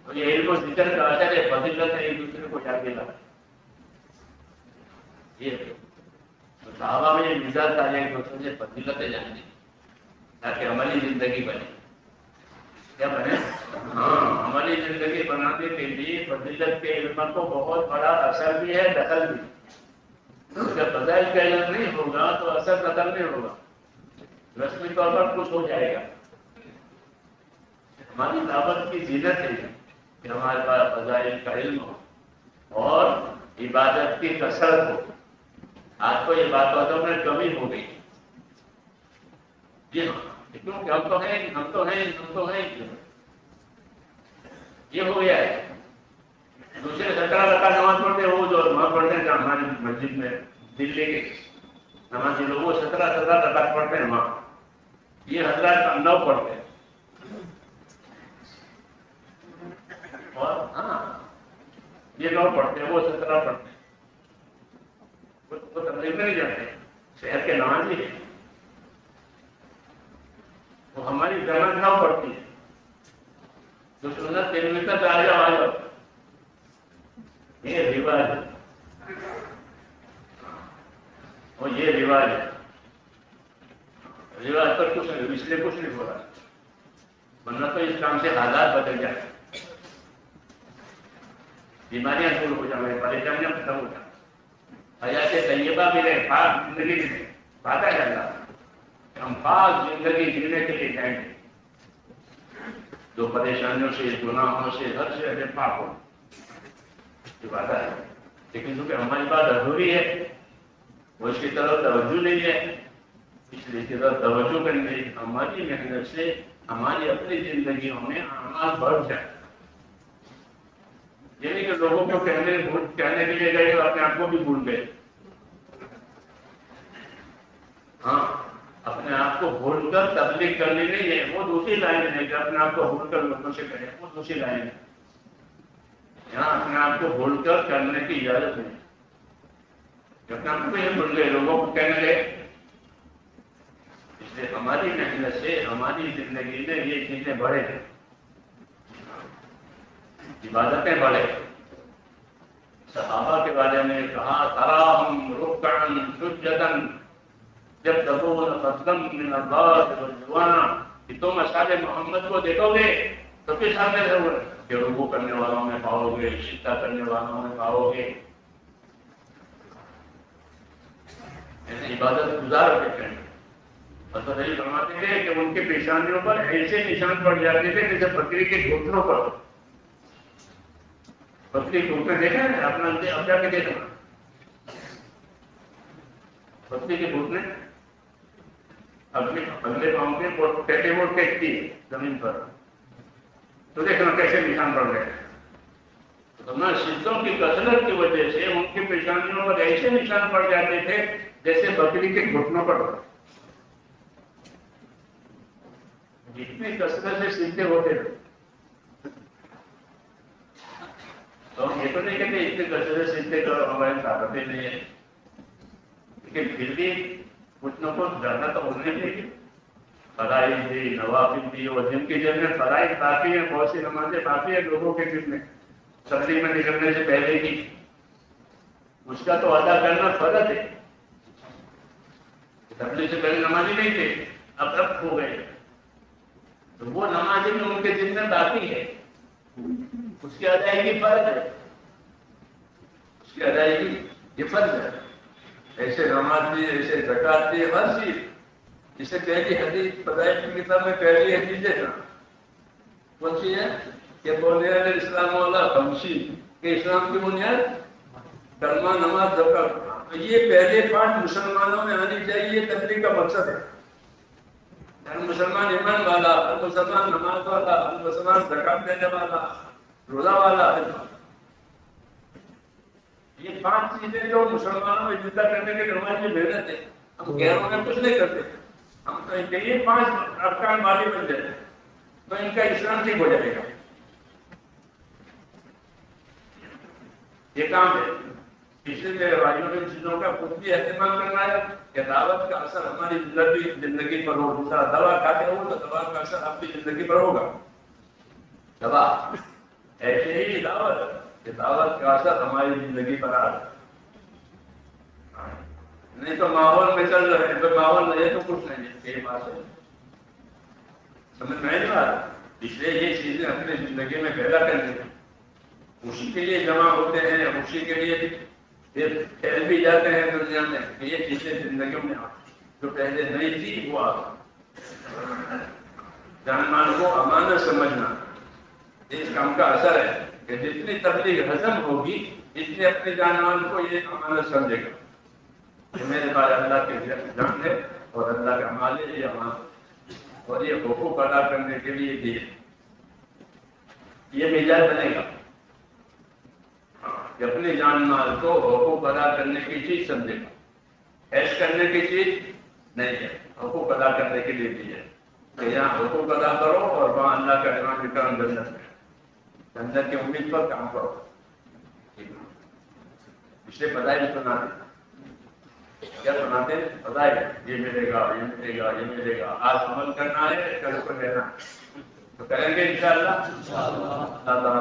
تو یہ علم و ذکر کا اثر ہے، فضیلت ہے ایک دوسرے کو یاد دلا. یہ صحابہ میں یہ مزاج تھا ایک دوسرے سے فضیلتیں جانیں تاکہ عملی زندگی بنے. کیا بنے؟ ہاں عملی زندگی بنانے کے لیے فضیلت کے علم کو بہت بڑا اثر بھی ہے دخل بھی. جب فضائل کا علم نہیں ہوگا تو اثر دخل نہیں ہوگا، رسمی طور پر کچھ ہو جائے گا. ہماری دعوت کی زینت ہے کہ ہمارے پاس فضائل کا علم ہو اور عبادت کی کثرت ہو. آج تو یہ باتوں میں کمی ہو گئی. جی ہاں کیونکہ ہم تو ہیں یہ ہو گیا ہے. دوسرے 17 رکعت نماز پڑھتے وہ جو نماز پڑھتے ہیں ہماری مسجد میں دلی کے نمازی لوگ وہ 17 رکعت پڑھتے ہیں وہاں. یہ حضرات 9 پڑھتے ہیں. اور ہاں یہ 9 پڑھتے ہیں وہ 17 پڑھتے ہیں. وہ تقریب میں نہیں جاتے شہر کے نمازی ہیں. وہ ہماری جماعت 9 پڑھتی ہے. جو سنت 3 تک آ جاؤ یہ رواج ہے. اور یہ رواج ہے، رواج پر کچھ نہیں، اس لیے کچھ نہیں ہو رہا ورنہ تو اس کام سے حالات بدل جائیں، بیماریاں دور ہو جائیں، پریشانیاں ختم ہو جائیں، حیات طیبہ بھی رہے، پاک زندگی بھی رہے. بات ہے اللہ ہم پاک زندگی جینے کے لیے جائیں گے جو پریشانیوں سے گناہوں سے ہر سے ہمیں پاک ہو. یہ بات ہے لیکن چونکہ ہماری بات ادھوری ہے وہ اس کی طرف توجہ نہیں ہے اس لیے کی طرف توجہ کریں گے. ہماری محنت سے ہماری اپنی زندگیوں میں اعمال بڑھ جائے. یعنی کہ لوگوں کو کہنے کے لیے گئے تو اپنے آپ کو بھی بھول گئے. ہاں اپنے آپ کو بھول کر تبلیغ کرنی نہیں ہے، وہ دوسری لائن ہے کہ اپنے آپ کو بھول کر لوگوں سے کہیں، وہ دوسری لائن ہے. یہاں اپنے آپ کو بھول کر کرنے کی اجازت نہیں. اپنے آپ کو یہ بھول گئے لوگوں کو کہنے لگے. اس لیے ہماری محنت سے ہماری زندگی میں یہ چیزیں بڑھے، عبادتیں بڑھے. صحابہ کے بارے میں کہا تراہم رکعن سجدن جب تبون فضلا من اللہ والرضوان کہ تم اصحاب محمد کو دیکھو گے تو کس حال میں ضرور کہ رکوع کرنے والوں میں پاؤ گے، سجدہ کرنے والوں میں پاؤ گے. یعنی عبادت گزار ہوتے ہیں. اور صحیح فرماتے ہیں کہ ان کے پیشانیوں پر ایسے نشان پڑ جاتے تھے جیسے بکری کے گھٹنوں پر. بکری کے گھٹنے دیکھا ہے اپنا اب جا کے دیکھنا. بکری کے گھٹنے اگلے پاؤں کے ٹیٹے موڑ ٹیکتی ہے زمین پر. تو دیکھنا کیسے نشان پڑ گئے. سجدوں کی کثرت کی وجہ سے ان کی پیشانیوں پر ایسے نشان پڑ جاتے تھے جیسے بکری کے گھٹنوں پر. جتنی کثرت سے سجدے ہوتے تھے تو ہم یہ تو نہیں کہتے اتنی کثرت سے سجدے کرو ہماری طاقتیں نہیں ہے، لیکن پھر بھی کچھ نہ کچھ زیادہ تو ہونے چاہیے. فرائض بھی نوافل بھی، اور جن کی جن میں فرائض باقی ہیں، بہت سی نمازیں باقی ہیں لوگوں کے دل میں تقریب میں نکلنے سے پہلے کی، اس کا تو ادا کرنا فرض ہے. تقریب سے پہلے نمازی نہیں تھے، اب ہو گئے تو وہ نمازی میں ان کے دل میں باقی ہے، اس کی ادائیگی فرض ہے. اس کی ادائیگی یہ فرض ہے. ایسے نماز بھی، ایسے زکات بھی، ہر چیز. جسے پہلی حدیث فضائل کی کتاب میں پہلی حدیث ہے نا، کون سی ہے کہ بنیاد اسلام والا خمسی، کہ اسلام کی بنیاد کلمہ نماز زکات. یہ پہلے پانچ مسلمانوں میں آنی چاہیے، یہ تبلیغ کا مقصد ہے. مسلمان ایمان والا، مسلمان نماز والا، مسلمان زکات دینے والا، روزہ والا. یہ پانچ چیزیں جو مسلمانوں میں زندہ کرنے کے نماز کی محنت ہے. ہم غیروں میں کچھ نہیں کرتے، ہم تو ان کے یہ پانچ ارکان والی بن جاتے ہیں تو ان کا اسلام ٹھیک ہو جائے گا. یہ کام ہے. اس لیے میرے بھائیوں نے چیزوں کا خود بھی اہتمام کرنا ہے کہ دعوت کا اثر ہماری زندگی پر ہو. دوسرا دوا کھاتے ہو تو دوا کا اثر آپ کی زندگی پر ہوگا. دوا ایسے ہی دعوت کہ دعوت کا اثر ہماری زندگی پر آ رہا. نہیں تو ماحول میں چل رہے ہیں، تو ماحول نہیں ہے تو کچھ نہیں ہے. یہ بات ہے، سمجھ میں نہیں آ رہا. اس لیے یہ چیزیں اپنی زندگی میں پیدا کرنی ہیں. اسی کے لیے جمع ہوتے ہیں، اسی کے لیے پھر پھیل بھی جاتے ہیں دنیا میں کہ یہ چیزیں زندگی میں جو پہلے نہیں تھی وہ آ. جان مال کو امانت سمجھنا اس کام کا اثر ہے کہ جتنی تبلیغ ہضم ہوگی اتنی اپنی جان مال کو یہ امانت سمجھے گا کہ میرے پاس اللہ کے جان ہے اور اللہ کا مال ہے، یہ امانت، اور یہ حقوق ادا کرنے کے لیے بھی یہ مزاج بنے گا کہ اپنی جان مال کو حقوق ادا کرنے کی چیز سمجھے گا، عیش کرنے کی چیز نہیں ہے. حقوق ادا کرنے کے لیے بھی ہے کہ یہاں حقوق ادا کرو اور وہاں اللہ کا ایمان کرم جنت میں، جنت کی امید پر کام کرو. اس لیے فضائل سناتے کیا سناتے ہیں؟ فضائل یہ ملے گا، یہ ملے گا، یہ ملے گا. آج عمل کرنا ہے، کل کو لینا تو کریں گے انشاءاللہ. اللہ تعالیٰ